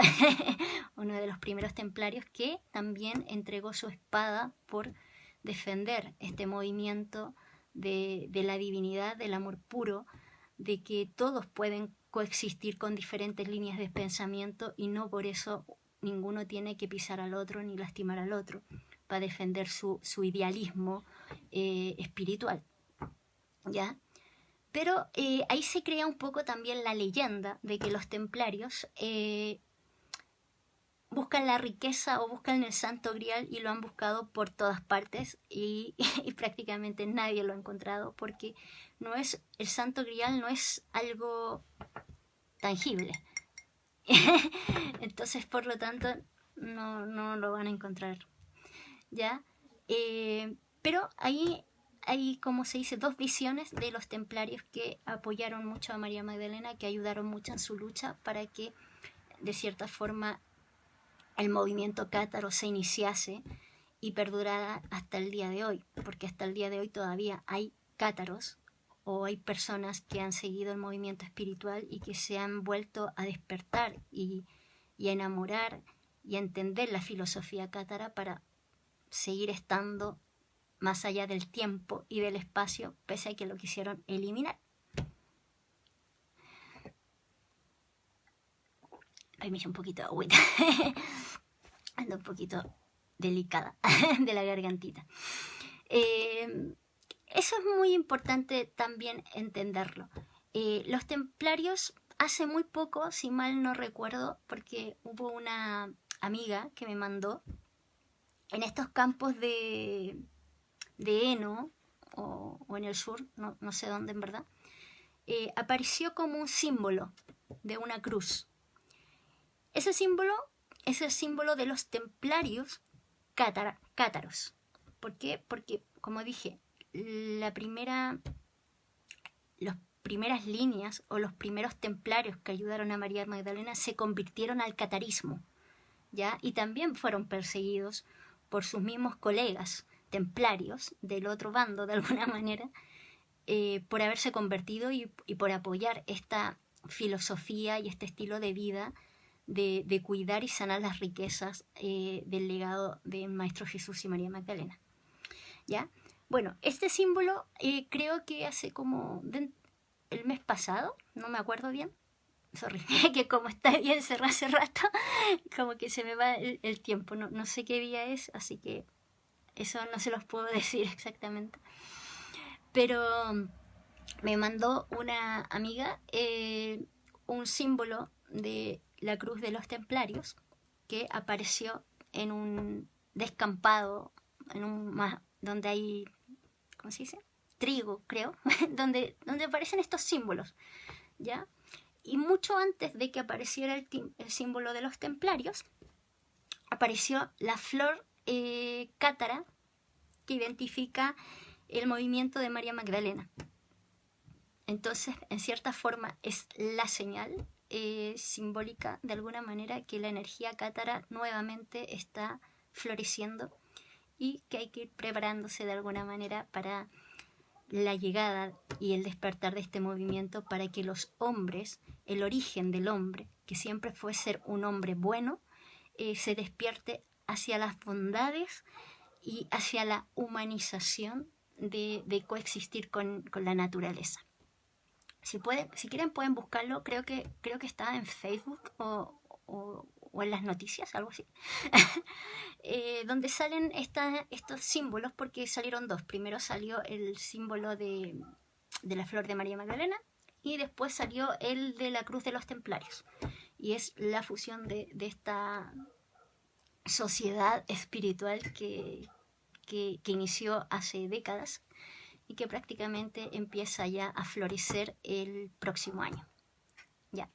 uno de los primeros templarios que también entregó su espada por defender este movimiento de la divinidad, del amor puro, de que todos pueden coexistir con diferentes líneas de pensamiento y no por eso ninguno tiene que pisar al otro ni lastimar al otro para defender su idealismo espiritual, ¿ya? Pero ahí se crea un poco también la leyenda de que los templarios buscan la riqueza o buscan el Santo Grial y lo han buscado por todas partes y prácticamente nadie lo ha encontrado porque no es, el Santo Grial no es algo tangible. Entonces, por lo tanto, no lo van a encontrar, ¿ya? Pero ahí hay, como se dice, dos visiones de los templarios que apoyaron mucho a María Magdalena, que ayudaron mucho en su lucha para que, de cierta forma, el movimiento cátaro se iniciase y perdurara hasta el día de hoy, porque hasta el día de hoy todavía hay cátaros o hay personas que han seguido el movimiento espiritual y que se han vuelto a despertar y a enamorar y a entender la filosofía cátara para seguir estando más allá del tiempo y del espacio, pese a que lo quisieron eliminar. Permiso, un poquito de agüita. Ando un poquito delicada de la gargantita. Eso es muy importante también entenderlo. Los templarios hace muy poco, si mal no recuerdo, porque hubo una amiga que me mandó en estos campos de heno o en el sur, no sé dónde en verdad, apareció como un símbolo de una cruz. Ese símbolo es el símbolo de los templarios cátaros. ¿Por qué? Porque, como dije, las primeras líneas o los primeros templarios que ayudaron a María Magdalena se convirtieron al catarismo, ¿ya? Y también fueron perseguidos por sus mismos colegas templarios del otro bando, de alguna manera, por haberse convertido y por apoyar esta filosofía y este estilo de vida de cuidar y sanar las riquezas del legado del Maestro Jesús y María Magdalena, ¿ya? Bueno, este símbolo creo que hace como el mes pasado, no me acuerdo bien, sorry, que como está bien cerrado hace rato, como que se me va el tiempo, no sé qué día es, así que eso no se los puedo decir exactamente. Pero me mandó una amiga un símbolo de la cruz de los templarios que apareció en un descampado, donde hay, ¿cómo se dice? Trigo, creo, donde aparecen estos símbolos, ¿ya? Y mucho antes de que apareciera el símbolo de los templarios, apareció la flor cátara que identifica el movimiento de María Magdalena. Entonces, en cierta forma, es la señal simbólica, de alguna manera, que la energía cátara nuevamente está floreciendo y que hay que ir preparándose de alguna manera para la llegada y el despertar de este movimiento para que los hombres, el origen del hombre, que siempre fue ser un hombre bueno, se despierte hacia las bondades y hacia la humanización de coexistir con la naturaleza. Si quieren pueden buscarlo, creo que está en Facebook o en las noticias, algo así, donde salen estos símbolos, porque salieron dos. Primero salió el símbolo de la flor de María Magdalena y después salió el de la cruz de los templarios. Y es la fusión de esta sociedad espiritual que inició hace décadas y que prácticamente empieza ya a florecer el próximo año. Ya.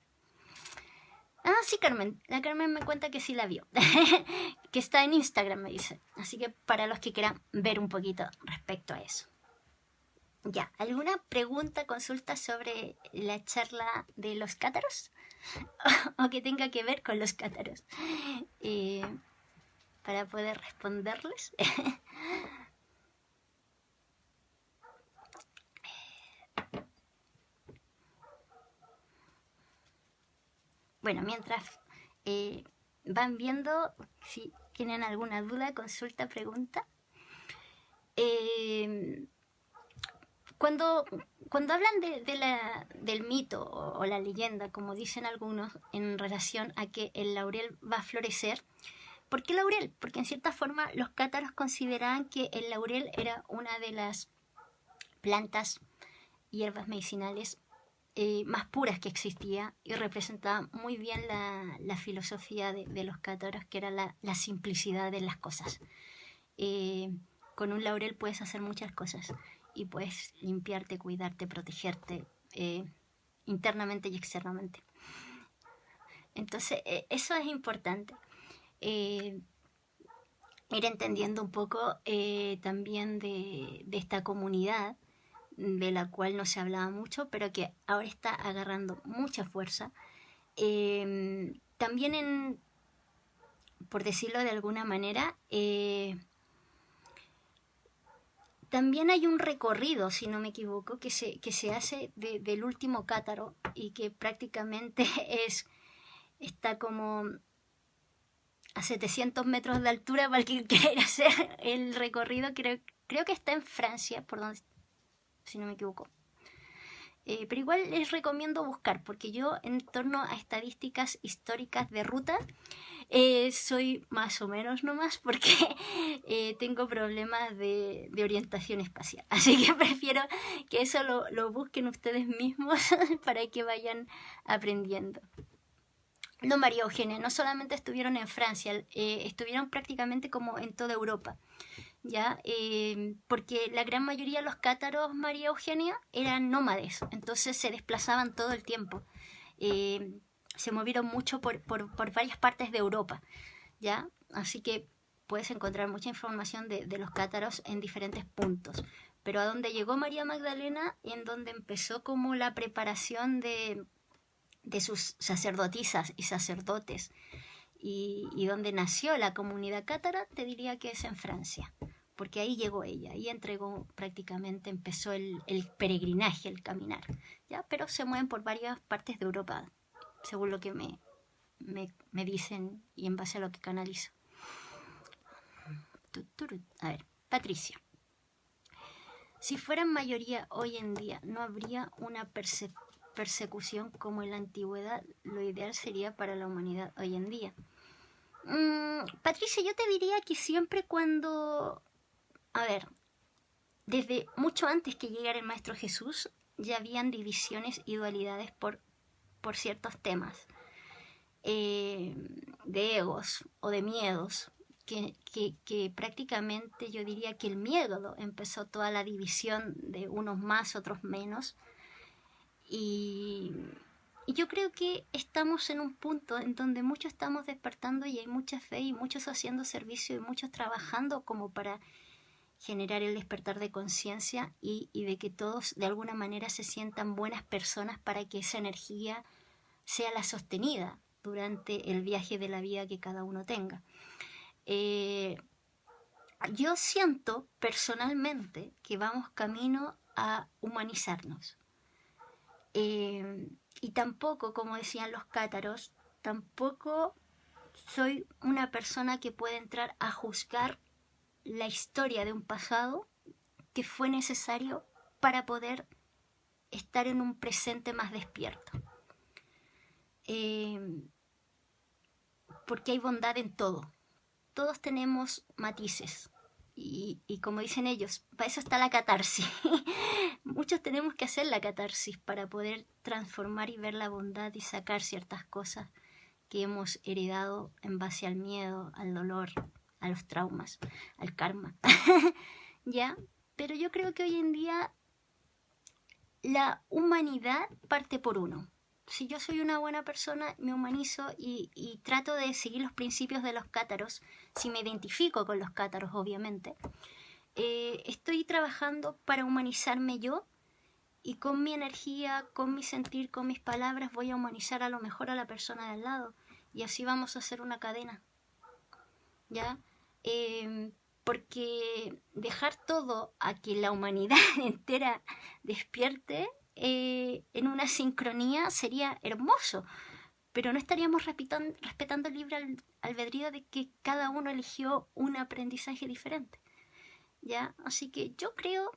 Ah, sí, Carmen. La Carmen me cuenta que sí la vio. Que está en Instagram, me dice. Así que para los que quieran ver un poquito respecto a eso. Ya, ¿alguna pregunta, consulta sobre la charla de los cátaros? O que tenga que ver con los cátaros. Para poder responderles. Bueno, mientras van viendo, si tienen alguna duda, consulta, pregunta. Cuando hablan del mito o la leyenda, como dicen algunos, en relación a que el laurel va a florecer, ¿por qué laurel? Porque en cierta forma los cátaros consideraban que el laurel era una de las plantas, hierbas medicinales más puras que existía y representaba muy bien la filosofía de los cátaros, que era la simplicidad de las cosas. Con un laurel puedes hacer muchas cosas y puedes limpiarte, cuidarte, protegerte internamente y externamente. Entonces, eso es importante. Ir entendiendo un poco también de esta comunidad de la cual no se hablaba mucho, pero que ahora está agarrando mucha fuerza. También por decirlo de alguna manera, también hay un recorrido, si no me equivoco, que se hace del último cátaro y que prácticamente está como a 700 metros de altura para el que quiera hacer el recorrido. Creo que está en Francia, por donde, si no me equivoco. Pero igual les recomiendo buscar, porque yo en torno a estadísticas históricas de ruta soy más o menos nomás, porque tengo problemas de orientación espacial. Así que prefiero que eso lo busquen ustedes mismos para que vayan aprendiendo. No, María Eugenia, no solamente estuvieron en Francia, estuvieron prácticamente como en toda Europa. ¿Ya? Porque la gran mayoría de los cátaros, María Eugenia, eran nómades, entonces se desplazaban todo el tiempo. Se movieron mucho por varias partes de Europa, ¿ya? Así que puedes encontrar mucha información de los cátaros en diferentes puntos. Pero a donde llegó María Magdalena, en donde empezó como la preparación de sus sacerdotisas y sacerdotes, y donde nació la comunidad cátara, te diría que es en Francia, porque ahí llegó ella, y entregó prácticamente, empezó el peregrinaje, el caminar, ¿ya? Pero se mueven por varias partes de Europa, según lo que me dicen y en base a lo que canalizo. A ver, Patricia. Si fueran mayoría hoy en día, ¿no habría una persecución como en la antigüedad? Lo ideal sería para la humanidad hoy en día. Patricia, yo te diría que siempre cuando... A ver, desde mucho antes que llegara el Maestro Jesús, ya habían divisiones y dualidades por ciertos temas de egos o de miedos, que prácticamente yo diría que el miedo empezó toda la división de unos más, otros menos. Y yo creo que estamos en un punto en donde muchos estamos despertando y hay mucha fe y muchos haciendo servicio y muchos trabajando como para generar el despertar de conciencia y de que todos de alguna manera se sientan buenas personas para que esa energía sea la sostenida durante el viaje de la vida que cada uno tenga. Yo siento personalmente que vamos camino a humanizarnos. Y tampoco, como decían los cátaros, tampoco soy una persona que puede entrar a juzgar la historia de un pasado que fue necesario para poder estar en un presente más despierto. Porque hay bondad en todo. Todos tenemos matices. Y como dicen ellos, para eso está la catarsis. Muchos tenemos que hacer la catarsis para poder transformar y ver la bondad y sacar ciertas cosas que hemos heredado en base al miedo, al dolor, a los traumas, al karma. ¿Ya? Pero yo creo que hoy en día la humanidad parte por uno. Si yo soy una buena persona, me humanizo y trato de seguir los principios de los cátaros, si me identifico con los cátaros, obviamente, estoy trabajando para humanizarme yo y con mi energía, con mi sentir, con mis palabras voy a humanizar a lo mejor a la persona de al lado y así vamos a hacer una cadena, ¿ya? Porque dejar todo a que la humanidad entera despierte en una sincronía sería hermoso, pero no estaríamos respetando el libre albedrío de que cada uno eligió un aprendizaje diferente, ¿ya? Así que yo creo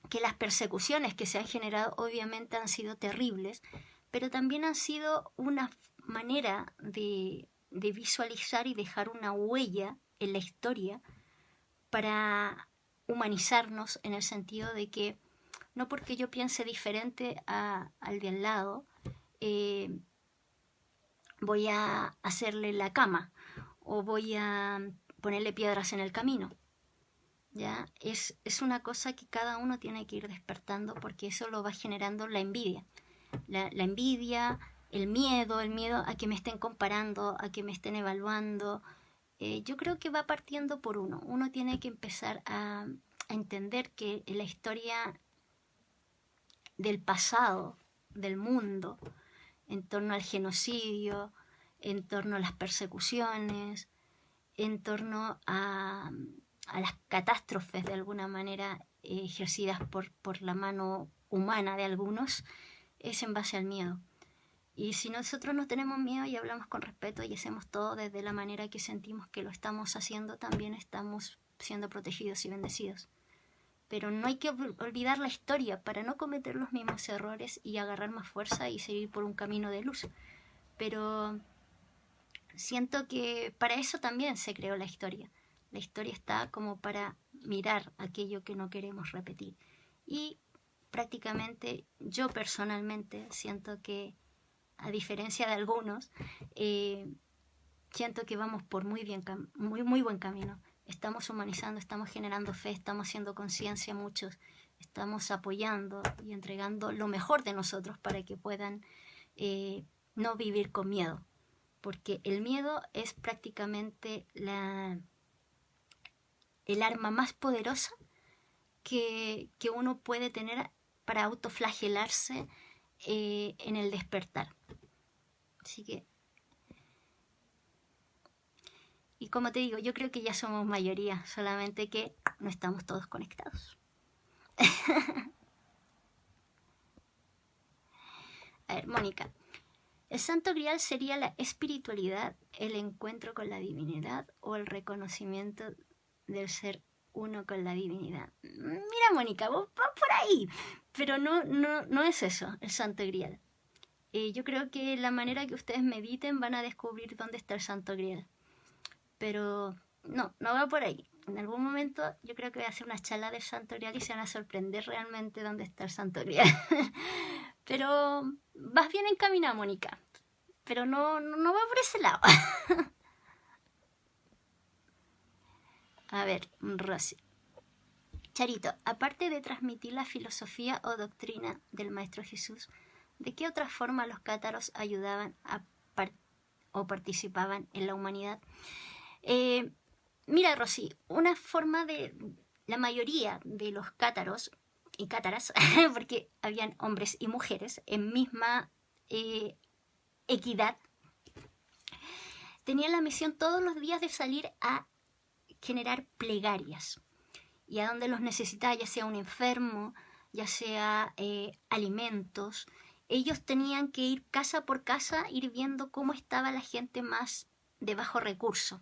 que las persecuciones que se han generado obviamente han sido terribles, pero también han sido una manera de visualizar y dejar una huella en la historia para humanizarnos en el sentido de que no porque yo piense diferente al de al lado, voy a hacerle la cama o voy a ponerle piedras en el camino. ¿Ya? Es una cosa que cada uno tiene que ir despertando porque eso lo va generando la envidia. La envidia, el miedo a que me estén comparando, a que me estén evaluando. Yo creo que va partiendo por uno. Uno tiene que empezar a entender que la historia del pasado, del mundo, en torno al genocidio, en torno a las persecuciones, en torno a las catástrofes de alguna manera ejercidas por la mano humana de algunos, es en base al miedo. Y si nosotros no tenemos miedo y hablamos con respeto y hacemos todo desde la manera que sentimos que lo estamos haciendo, también estamos siendo protegidos y bendecidos. Pero no hay que olvidar la historia para no cometer los mismos errores y agarrar más fuerza y seguir por un camino de luz. Pero siento que para eso también se creó la historia. La historia está como para mirar aquello que no queremos repetir. Y prácticamente yo personalmente siento que, a diferencia de algunos, siento que vamos por muy buen camino. Estamos humanizando, estamos generando fe, estamos haciendo conciencia muchos, estamos apoyando y entregando lo mejor de nosotros para que puedan no vivir con miedo. Porque el miedo es prácticamente el arma más poderosa que uno puede tener para autoflagelarse en el despertar. Así que, y como te digo, yo creo que ya somos mayoría, solamente que no estamos todos conectados. A ver, Mónica. ¿El Santo Grial sería la espiritualidad, el encuentro con la divinidad o el reconocimiento del ser uno con la divinidad? Mira, Mónica, vos vas por ahí, pero no es eso, el Santo Grial. Yo creo que la manera que ustedes mediten van a descubrir dónde está el Santo Grial. Pero no va por ahí. En algún momento yo creo que voy a hacer una charla del Santo Grial y se van a sorprender realmente dónde está el Santo Grial. Pero vas bien encaminada, Mónica. Pero no va por ese lado. A ver, Rosy. Charito, aparte de transmitir la filosofía o doctrina del Maestro Jesús, ¿de qué otra forma los cátaros ayudaban o participaban en la humanidad? Mira, Rosy, una forma de la mayoría de los cátaros y cátaras, porque habían hombres y mujeres en misma equidad, tenían la misión todos los días de salir a generar plegarias y a donde los necesitaba, ya sea un enfermo, ya sea alimentos. Ellos tenían que ir casa por casa, ir viendo cómo estaba la gente más de bajo recurso.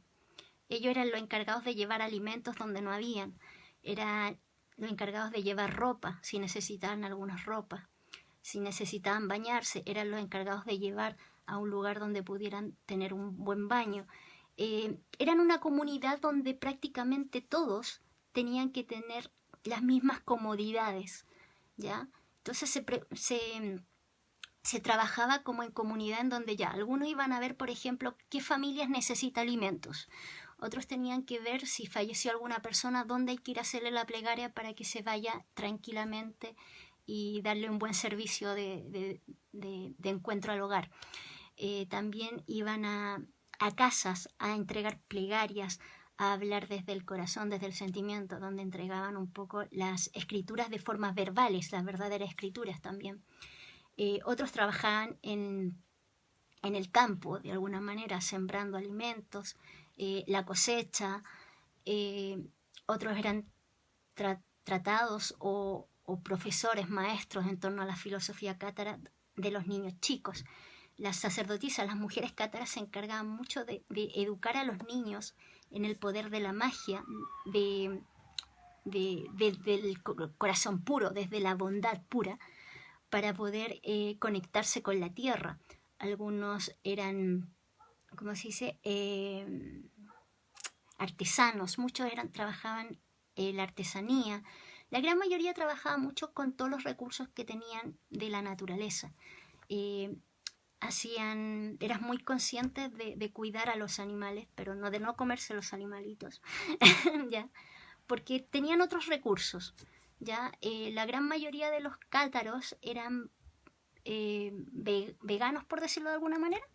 Ellos eran los encargados de llevar alimentos donde no habían, eran los encargados de llevar ropa, si necesitaban algunas ropas, si necesitaban bañarse, eran los encargados de llevar a un lugar donde pudieran tener un buen baño. Eran una comunidad donde prácticamente todos tenían que tener las mismas comodidades, ¿ya? Entonces se trabajaba como en comunidad, en donde ya algunos iban a ver, por ejemplo, qué familias necesitan alimentos. Otros tenían que ver si falleció alguna persona, dónde hay que ir a hacerle la plegaria para que se vaya tranquilamente y darle un buen servicio de encuentro al hogar. También iban a casas a entregar plegarias, a hablar desde el corazón, desde el sentimiento, donde entregaban un poco las escrituras de formas verbales, las verdaderas escrituras también. Otros trabajaban en el campo, de alguna manera, sembrando alimentos, la cosecha. Otros eran tratados o profesores, maestros en torno a la filosofía cátara de los niños chicos. Las sacerdotisas, las mujeres cátaras, se encargaban mucho de educar a los niños en el poder de la magia, del corazón puro, desde la bondad pura, para poder conectarse con la tierra. Algunos eran, ¿cómo se dice?, artesanos, muchos trabajaban la artesanía. La gran mayoría trabajaba mucho con todos los recursos que tenían de la naturaleza. Eran muy conscientes de cuidar a los animales, pero no de no comerse los animalitos, ¿ya? Porque tenían otros recursos, ¿ya? La gran mayoría de los cátaros eran veganos, por decirlo de alguna manera,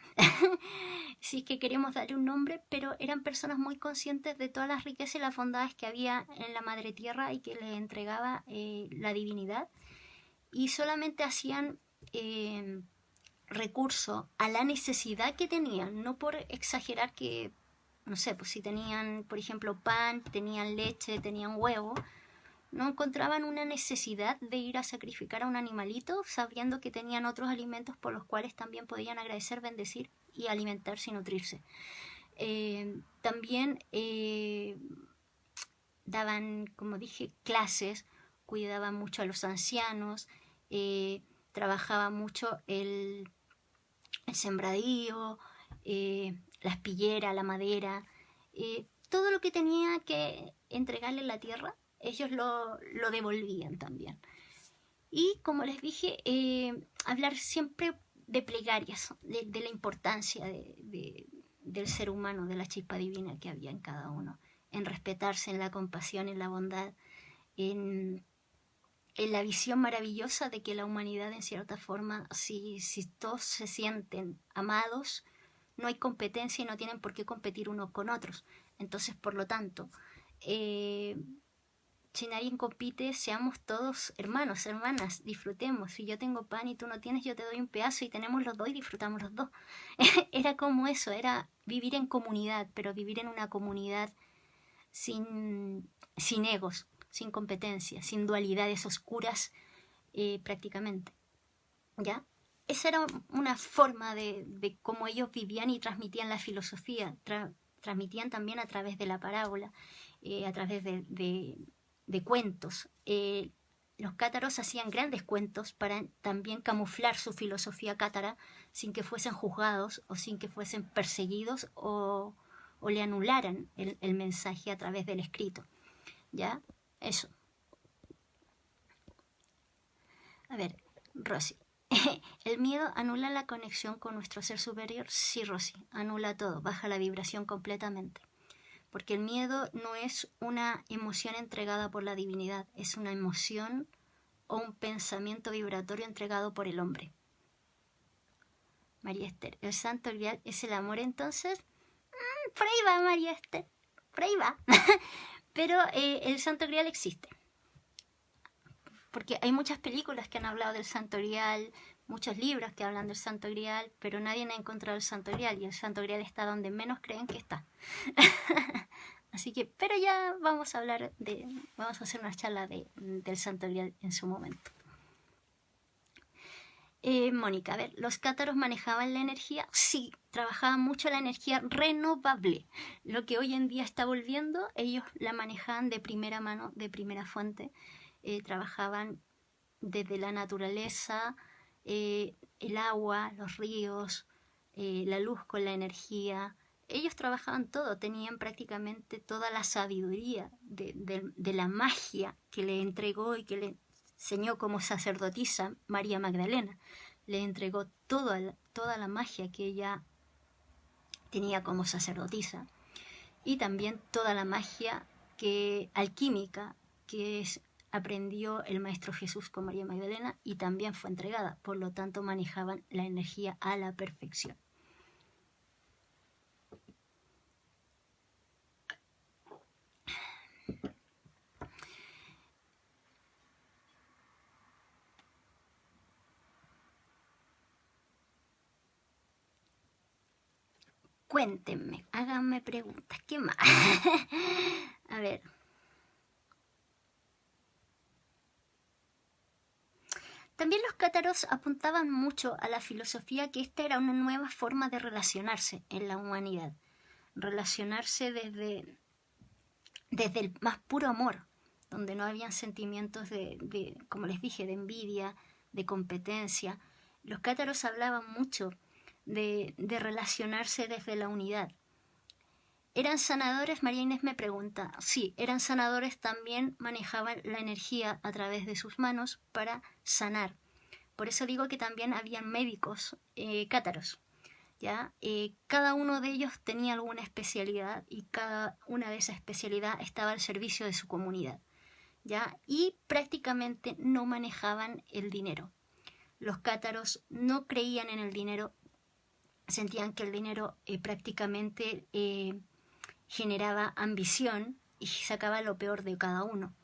si es que queremos darle un nombre, pero eran personas muy conscientes de todas las riquezas y las bondades que había en la madre tierra y que les entregaba la divinidad, y solamente hacían recurso a la necesidad que tenían, no por exagerar que, no sé, pues si tenían, por ejemplo, pan, tenían leche, tenían huevo, no encontraban una necesidad de ir a sacrificar a un animalito, sabiendo que tenían otros alimentos por los cuales también podían agradecer, bendecir y alimentarse y nutrirse. También daban, como dije, clases, cuidaban mucho a los ancianos, trabajaba mucho el sembradío, la espillera, la madera, todo lo que tenía que entregarle la tierra, ellos lo devolvían también. Y como les dije, hablar siempre de plegarias, de la importancia del ser humano, de la chispa divina que había en cada uno, en respetarse, en la compasión, en la bondad, en la visión maravillosa de que la humanidad, en cierta forma, si todos se sienten amados, no hay competencia y no tienen por qué competir unos con otros. Entonces, por lo tanto, si nadie compite, seamos todos hermanos, hermanas, disfrutemos. Si yo tengo pan y tú no tienes, yo te doy un pedazo y tenemos los dos y disfrutamos los dos. Era como eso, era vivir en comunidad, pero vivir en una comunidad sin egos, sin competencia, sin dualidades oscuras prácticamente. ¿Ya? Esa era una forma de cómo ellos vivían y transmitían la filosofía. Transmitían también a través de la parábola, a través de cuentos. Los cátaros hacían grandes cuentos para también camuflar su filosofía cátara sin que fuesen juzgados o sin que fuesen perseguidos o le anularan el mensaje a través del escrito. ¿Ya? Eso. A ver, Rosy. ¿El miedo anula la conexión con nuestro ser superior? Sí, Rosy, anula todo, baja la vibración completamente. Porque el miedo no es una emoción entregada por la divinidad, es una emoción o un pensamiento vibratorio entregado por el hombre. María Esther, ¿el santo grial es el amor entonces? Por ahí va, María Esther, por ahí va. Pero el santo grial existe. Porque hay muchas películas que han hablado del santo grial, muchos libros que hablan del santo grial, pero nadie ha encontrado el santo grial, y el santo grial está donde menos creen que está. Así que, pero ya vamos a vamos a hacer una charla del Santo Grial en su momento. Mónica, a ver, ¿los cátaros manejaban la energía? Sí, trabajaban mucho la energía renovable. Lo que hoy en día está volviendo, ellos la manejaban de primera mano, de primera fuente. Trabajaban desde la naturaleza, el agua, los ríos, la luz con la energía. Ellos trabajaban todo, tenían prácticamente toda la sabiduría de la magia que le entregó y que le enseñó como sacerdotisa María Magdalena. Le entregó toda la magia que ella tenía como sacerdotisa y también toda la magia alquímica que aprendió el Maestro Jesús con María Magdalena y también fue entregada. Por lo tanto, manejaban la energía a la perfección. Cuéntenme, háganme preguntas. ¿Qué más? A ver. También los cátaros apuntaban mucho a la filosofía que esta era una nueva forma de relacionarse en la humanidad. Relacionarse desde el más puro amor, donde no habían sentimientos como les dije, de envidia, de competencia. Los cátaros hablaban mucho de relacionarse desde la unidad. ¿Eran sanadores? María Inés me pregunta. Sí, eran sanadores, también manejaban la energía a través de sus manos para sanar. Por eso digo que también habían médicos cátaros. ¿Ya? Cada uno de ellos tenía alguna especialidad y cada una de esas especialidades estaba al servicio de su comunidad. ¿Ya? Y prácticamente no manejaban el dinero. Los cátaros no creían en el dinero, sentían que el dinero prácticamente generaba ambición y sacaba lo peor de cada uno.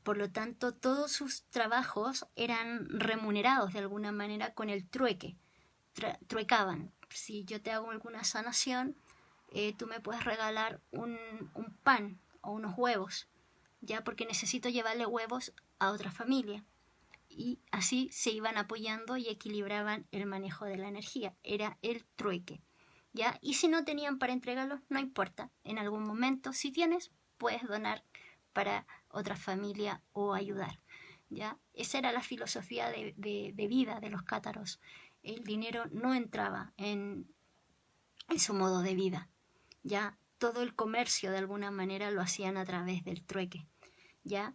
Por lo tanto, todos sus trabajos eran remunerados de alguna manera con el trueque. Truecaban. Si yo te hago alguna sanación, tú me puedes regalar un pan o unos huevos, ya, porque necesito llevarle huevos a otra familia. Y así se iban apoyando y equilibraban el manejo de la energía. Era el trueque. ¿Ya? Y si no tenían para entregarlos, no importa. En algún momento, si tienes, puedes donar para otra familia o ayudar. ¿Ya? Esa era la filosofía de vida de los cátaros. El dinero no entraba en su modo de vida. ¿Ya? Todo el comercio de alguna manera lo hacían a través del trueque. ¿Ya?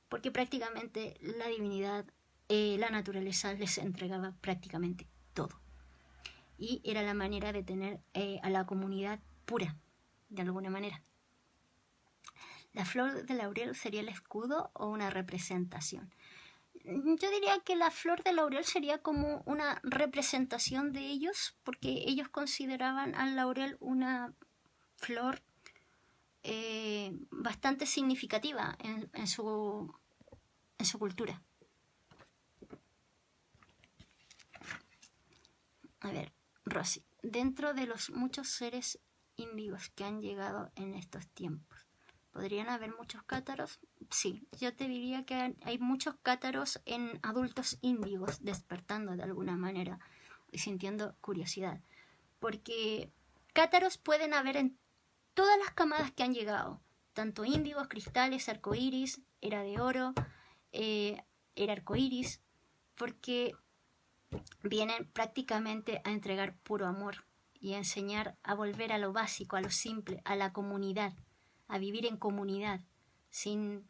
Porque prácticamente la divinidad, la naturaleza les entregaba prácticamente todo. Y era la manera de tener a la comunidad pura, de alguna manera. ¿La flor de laurel sería el escudo o una representación? Yo diría que la flor de laurel sería como una representación de ellos, porque ellos consideraban al laurel una flor bastante significativa en su cultura. A ver, Rosy, dentro de los muchos seres índigos que han llegado en estos tiempos, ¿podrían haber muchos cátaros? Sí, yo te diría que hay muchos cátaros en adultos índigos despertando de alguna manera y sintiendo curiosidad. Porque cátaros pueden haber en todas las camadas que han llegado, tanto índigos, cristales, arcoíris, era de oro, era arcoíris, porque vienen prácticamente a entregar puro amor y a enseñar a volver a lo básico, a lo simple, a la comunidad, a vivir en comunidad, sin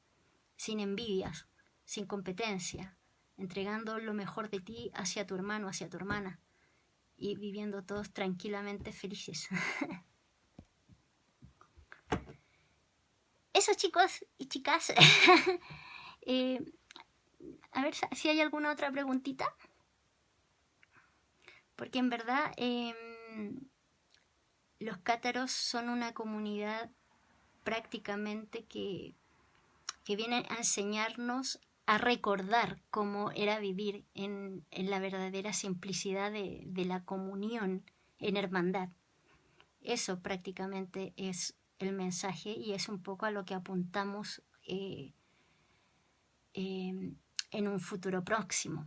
envidias, sin competencia, entregando lo mejor de ti hacia tu hermano, hacia tu hermana, y viviendo todos tranquilamente felices. Eso, chicos y chicas. A ver si hay alguna otra preguntita. Porque en verdad los cátaros son una comunidad prácticamente que viene a enseñarnos a recordar cómo era vivir en la verdadera simplicidad de la comunión en hermandad. Eso prácticamente es el mensaje, y es un poco a lo que apuntamos en un futuro próximo.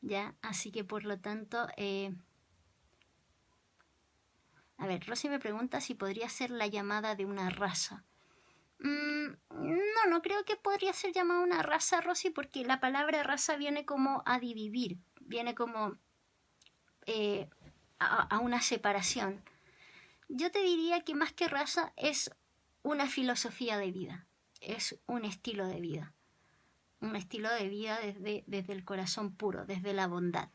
¿Ya? Así que por lo tanto, a ver, Rosy me pregunta si podría ser la llamada de una raza. No creo que podría ser llamada una raza, Rosy, porque la palabra raza viene como a dividir, viene como a una separación. Yo te diría que más que raza es una filosofía de vida, es un estilo de vida. Un estilo de vida desde el corazón puro, desde la bondad,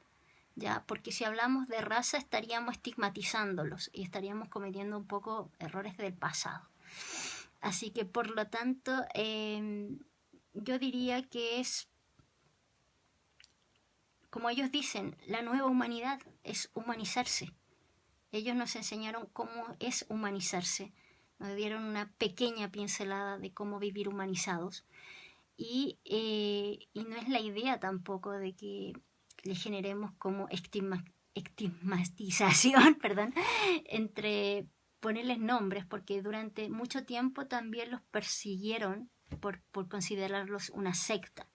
¿ya? Porque si hablamos de raza estaríamos estigmatizándolos y estaríamos cometiendo un poco errores del pasado. Así que por lo tanto, yo diría que es, como ellos dicen, la nueva humanidad es humanizarse. Ellos nos enseñaron cómo es humanizarse, nos dieron una pequeña pincelada de cómo vivir humanizados. Y no es la idea tampoco de que le generemos como estigmatización, perdón, entre ponerles nombres, porque durante mucho tiempo también los persiguieron por considerarlos una secta.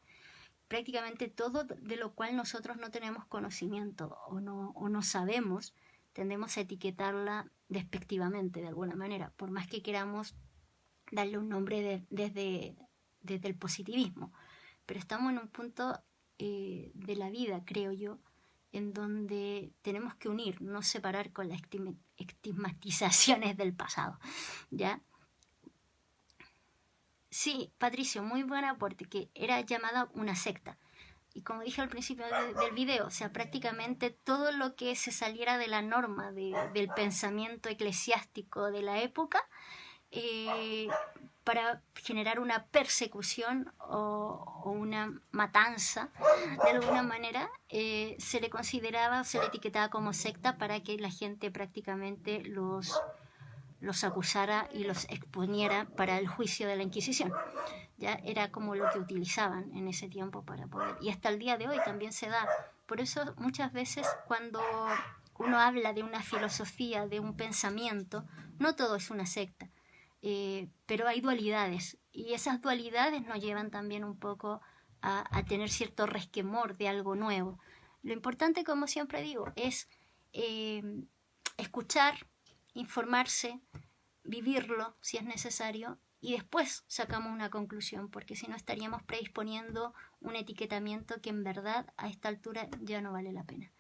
Prácticamente todo de lo cual nosotros no tenemos conocimiento o no sabemos, tendemos a etiquetarla despectivamente de alguna manera, por más que queramos darle un nombre desde el positivismo. Pero estamos en un punto de la vida, creo yo, en donde tenemos que unir, no separar con las estigmatizaciones del pasado, ¿ya? Sí, Patricio, muy buen aporte, que era llamada una secta. Y como dije al principio del video, o sea, prácticamente todo lo que se saliera de la norma del pensamiento eclesiástico de la época, para generar una persecución o una matanza, de alguna manera, se le consideraba, se le etiquetaba como secta para que la gente prácticamente los acusara y los exponiera para el juicio de la Inquisición. Ya era como lo que utilizaban en ese tiempo para poder, y hasta el día de hoy también se da. Por eso muchas veces cuando uno habla de una filosofía, de un pensamiento, no todo es una secta, pero hay dualidades, y esas dualidades nos llevan también un poco a tener cierto resquemor de algo nuevo. Lo importante, como siempre digo, es escuchar, informarse, vivirlo si es necesario, y después sacamos una conclusión, porque si no estaríamos predisponiendo un etiquetamiento que en verdad a esta altura ya no vale la pena.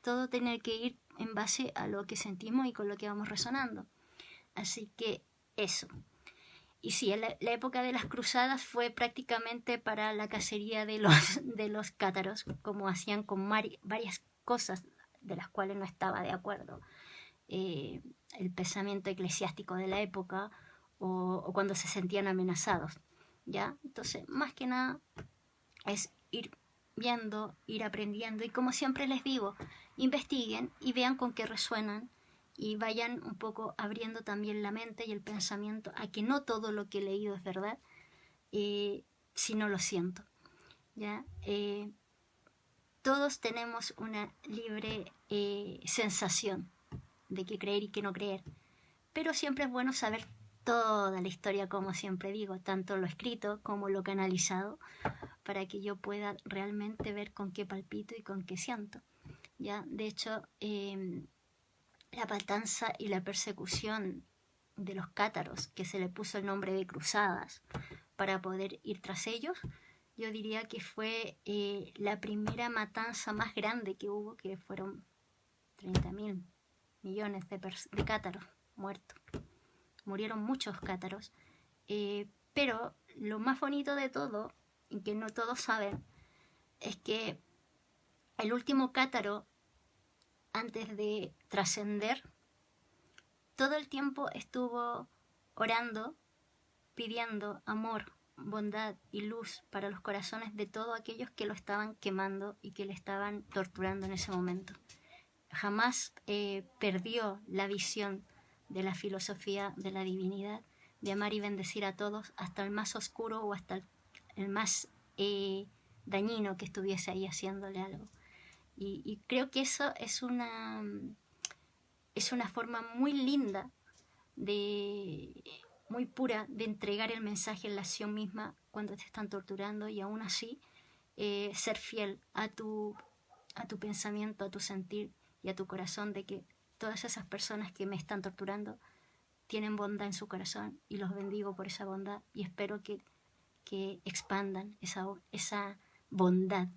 Todo tiene que ir en base a lo que sentimos y con lo que vamos resonando. Así que eso. Y sí, la época de las cruzadas fue prácticamente para la cacería de los cátaros, como hacían con varias cosas de las cuales no estaba de acuerdo el pensamiento eclesiástico de la época, o cuando se sentían amenazados, ¿ya? Entonces, más que nada, es ir viendo, ir aprendiendo, y como siempre les digo, investiguen y vean con qué resuenan, y vayan un poco abriendo también la mente y el pensamiento a que no todo lo que he leído es verdad, si no lo siento, ¿ya? Todos tenemos una libre sensación de qué creer y qué no creer, pero siempre es bueno saber toda la historia, como siempre digo, tanto lo escrito como lo canalizado, para que yo pueda realmente ver con qué palpito y con qué siento, ¿ya? De hecho, la matanza y la persecución de los cátaros, que se le puso el nombre de cruzadas para poder ir tras ellos, yo diría que fue la primera matanza más grande que hubo, que fueron 30.000 millones de cátaros muertos. Murieron muchos cátaros, pero lo más bonito de todo, y que no todos saben, es que el último cátaro, antes de trascender, todo el tiempo estuvo orando, pidiendo amor, bondad y luz para los corazones de todos aquellos que lo estaban quemando y que le estaban torturando en ese momento. Jamás perdió la visión de la filosofía de la divinidad, de amar y bendecir a todos, hasta el más oscuro o hasta el más dañino que estuviese ahí haciéndole algo. Y creo que eso es una forma muy linda muy pura de entregar el mensaje en la acción misma cuando te están torturando, y aún así ser fiel a tu pensamiento, a tu sentir y a tu corazón, de que todas esas personas que me están torturando tienen bondad en su corazón, y los bendigo por esa bondad, y espero que expandan esa bondad,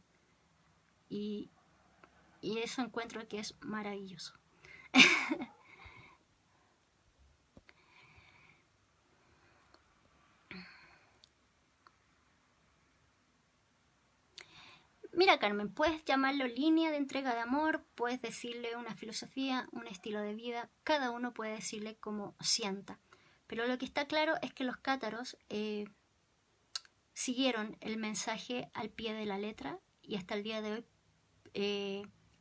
y eso encuentro que es maravilloso. Mira, Carmen, puedes llamarlo línea de entrega de amor, puedes decirle una filosofía, un estilo de vida, cada uno puede decirle como sienta. Pero lo que está claro es que los cátaros siguieron el mensaje al pie de la letra, y hasta el día de hoy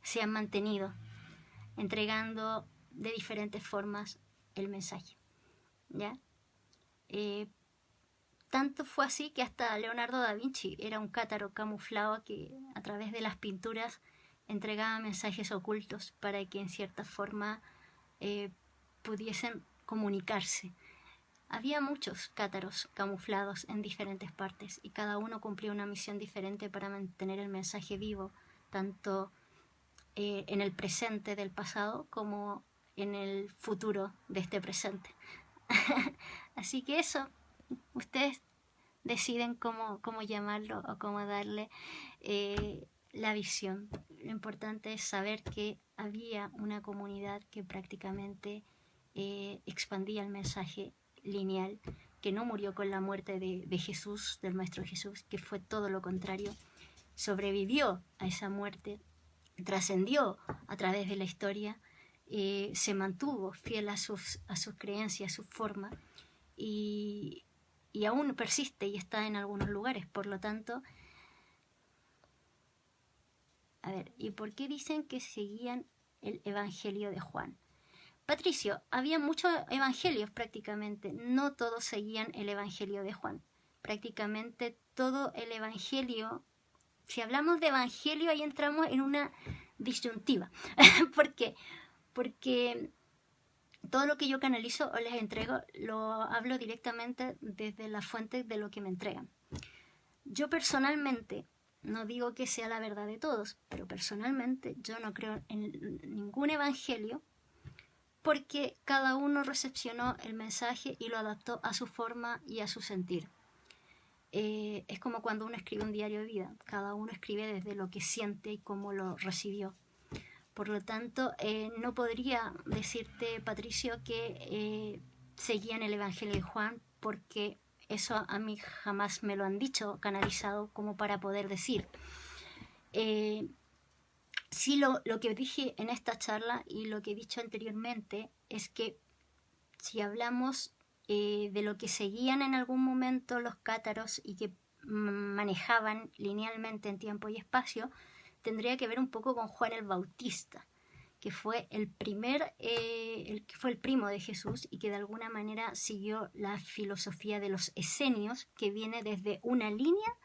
se han mantenido entregando de diferentes formas el mensaje, ¿ya? Tanto fue así que hasta Leonardo da Vinci era un cátaro camuflado que a través de las pinturas entregaba mensajes ocultos para que en cierta forma pudiesen comunicarse. Había muchos cátaros camuflados en diferentes partes, y cada uno cumplía una misión diferente para mantener el mensaje vivo, tanto en el presente del pasado como en el futuro de este presente. Así que eso, ustedes deciden cómo llamarlo o cómo darle la visión. Lo importante es saber que había una comunidad que prácticamente expandía el mensaje lineal, que no murió con la muerte de Jesús, del Maestro Jesús, que fue todo lo contrario, sobrevivió a esa muerte, trascendió a través de la historia, se mantuvo fiel a sus creencias, a su forma, y aún persiste y está en algunos lugares. Por lo tanto, a ver, ¿y por qué dicen que seguían el Evangelio de Juan? Patricio, había muchos evangelios prácticamente, no todos seguían el Evangelio de Juan. Prácticamente todo el Evangelio, si hablamos de Evangelio, ahí entramos en una disyuntiva. ¿Por qué? Porque todo lo que yo canalizo o les entrego lo hablo directamente desde la fuente de lo que me entregan. Yo personalmente, no digo que sea la verdad de todos, pero personalmente yo no creo en ningún evangelio, porque cada uno recepcionó el mensaje y lo adaptó a su forma y a su sentir. Es como cuando uno escribe un diario de vida, cada uno escribe desde lo que siente y cómo lo recibió. Por lo tanto, no podría decirte, Patricio, que seguían el Evangelio de Juan, porque eso a mí jamás me lo han dicho, canalizado, como para poder decir. Sí, lo que dije en esta charla y lo que he dicho anteriormente es que si hablamos de lo que seguían en algún momento los cátaros y que manejaban linealmente en tiempo y espacio, tendría que ver un poco con Juan el Bautista, que fue el primo de Jesús, y que de alguna manera siguió la filosofía de los esenios, que viene desde una línea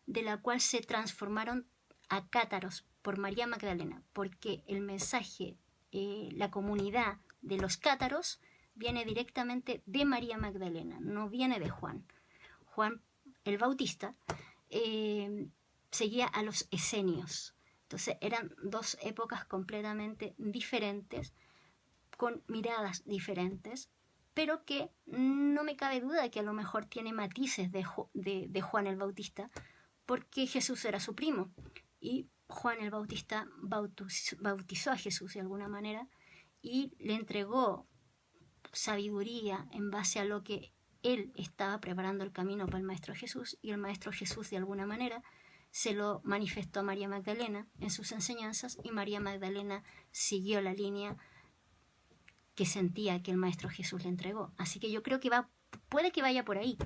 de la cual se transformaron a cátaros por María Magdalena, porque el mensaje, la comunidad de los cátaros viene directamente de María Magdalena, no viene de Juan. Juan el Bautista seguía a los esenios. Entonces eran dos épocas completamente diferentes, con miradas diferentes, pero que no me cabe duda de que a lo mejor tiene matices de Juan el Bautista, porque Jesús era su primo, y Juan el Bautista bautizó a Jesús de alguna manera y le entregó sabiduría en base a lo que él estaba preparando el camino para el Maestro Jesús, y el Maestro Jesús de alguna manera se lo manifestó a María Magdalena en sus enseñanzas, y María Magdalena siguió la línea que sentía que el Maestro Jesús le entregó. Así que yo creo que puede que vaya por ahí,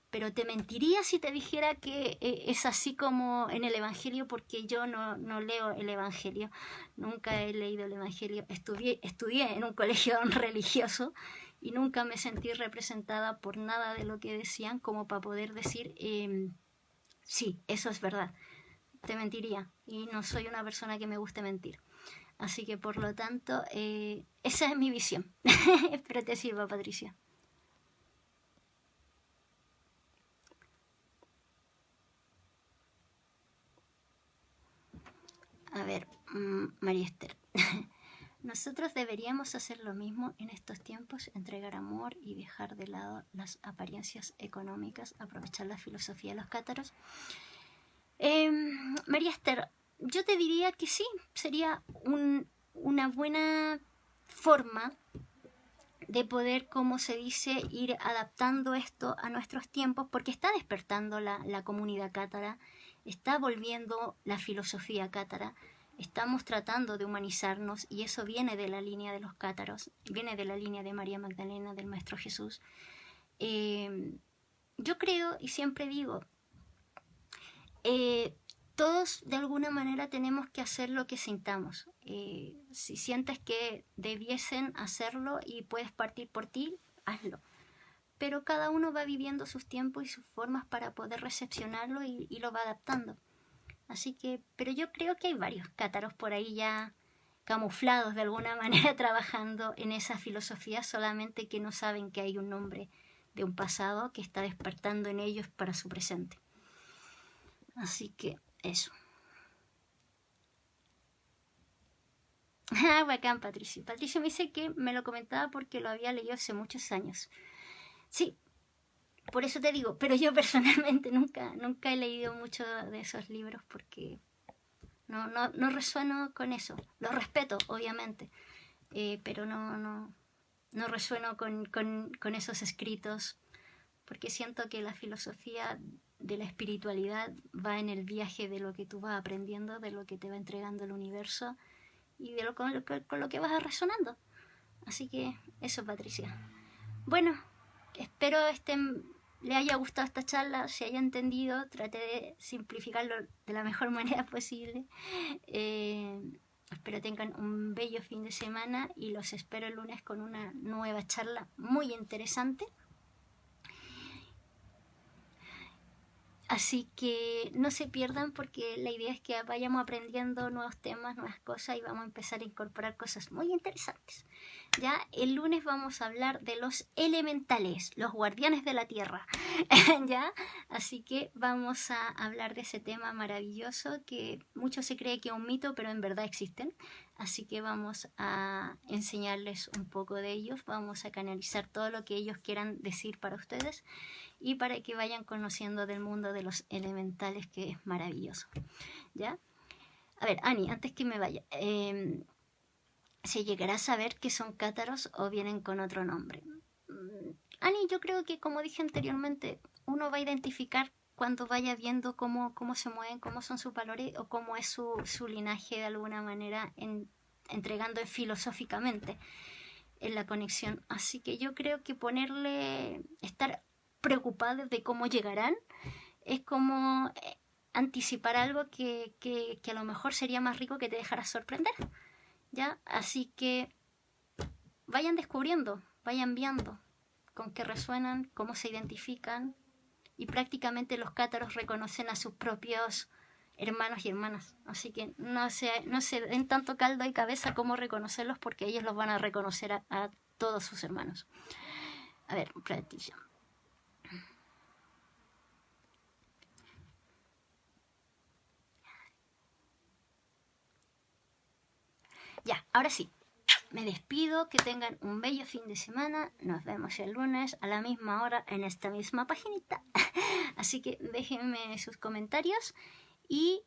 pero te mentiría si te dijera que es así como en el Evangelio, porque yo no leo el Evangelio, nunca he leído el Evangelio. Estudié en un colegio religioso y nunca me sentí representada por nada de lo que decían como para poder decir sí, eso es verdad. Te mentiría, y no soy una persona que me guste mentir. Así que por lo tanto, esa es mi visión. Espero te sirva, Patricia. A ver, María Esther. Nosotros deberíamos hacer lo mismo en estos tiempos, entregar amor y dejar de lado las apariencias económicas, aprovechar la filosofía de los cátaros. María Esther, yo te diría que sí, sería una buena forma de poder, como se dice, ir adaptando esto a nuestros tiempos, porque está despertando la comunidad cátara, está volviendo la filosofía cátara, estamos tratando de humanizarnos y eso viene de la línea de los cátaros, viene de la línea de María Magdalena, del Maestro Jesús. Yo creo y siempre digo, todos de alguna manera tenemos que hacer lo que sintamos. Si sientes que debiesen hacerlo y puedes partir por ti, hazlo. Pero cada uno va viviendo sus tiempos y sus formas para poder recepcionarlo y lo va adaptando. Así que, pero yo creo que hay varios cátaros por ahí ya camuflados de alguna manera trabajando en esa filosofía, solamente que no saben que hay un nombre de un pasado que está despertando en ellos para su presente. Así que eso. Ah, bacán, Patricio. Patricio me dice que me lo comentaba porque lo había leído hace muchos años. Sí, por eso te digo, pero yo personalmente nunca he leído mucho de esos libros porque no resueno con eso. Lo respeto, obviamente, pero no resueno con esos escritos porque siento que la filosofía de la espiritualidad va en el viaje de lo que tú vas aprendiendo, de lo que te va entregando el universo y de con lo que vas resonando. Así que eso, Patricia. Bueno, espero le haya gustado esta charla, se haya entendido, traté de simplificarlo de la mejor manera posible. Espero tengan un bello fin de semana y los espero el lunes con una nueva charla muy interesante. Así que no se pierdan porque la idea es que vayamos aprendiendo nuevos temas, nuevas cosas y vamos a empezar a incorporar cosas muy interesantes. Ya el lunes vamos a hablar de los elementales, los guardianes de la tierra. ¿Ya? Así que vamos a hablar de ese tema maravilloso que mucho se cree que es un mito, pero en verdad existen. Así que vamos a enseñarles un poco de ellos, vamos a canalizar todo lo que ellos quieran decir para ustedes y para que vayan conociendo del mundo de los elementales, que es maravilloso. ¿Ya? A ver, Ani, antes que me vaya, ¿se llegará a saber que son cátaros o vienen con otro nombre? Ani, yo creo que, como dije anteriormente, uno va a identificar cuando vaya viendo cómo se mueven, cómo son sus valores o cómo es su linaje de alguna manera, entregando filosóficamente en la conexión. Así que yo creo que estar preocupados de cómo llegarán es como anticipar algo que a lo mejor sería más rico que te dejara sorprender. ¿Ya? Así que vayan descubriendo, vayan viendo con qué resuenan, cómo se identifican, y prácticamente los cátaros reconocen a sus propios hermanos y hermanas. Así que no se den tanto caldo y cabeza como reconocerlos, porque ellos los van a reconocer a todos sus hermanos. A ver, Patricia. Ya, ahora sí. Me despido, que tengan un bello fin de semana. Nos vemos el lunes a la misma hora en esta misma paginita. Así que déjenme sus comentarios y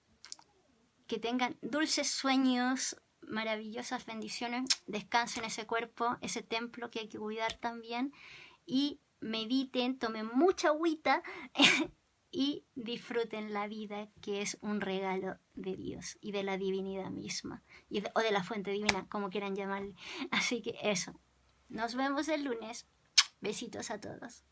que tengan dulces sueños, maravillosas bendiciones. Descansen ese cuerpo, ese templo que hay que cuidar también. Y mediten, tomen mucha agüita y disfruten la vida, que es un regalo de Dios y de la divinidad misma, o de la fuente divina, como quieran llamarle. Así que eso, nos vemos el lunes. Besitos a todos.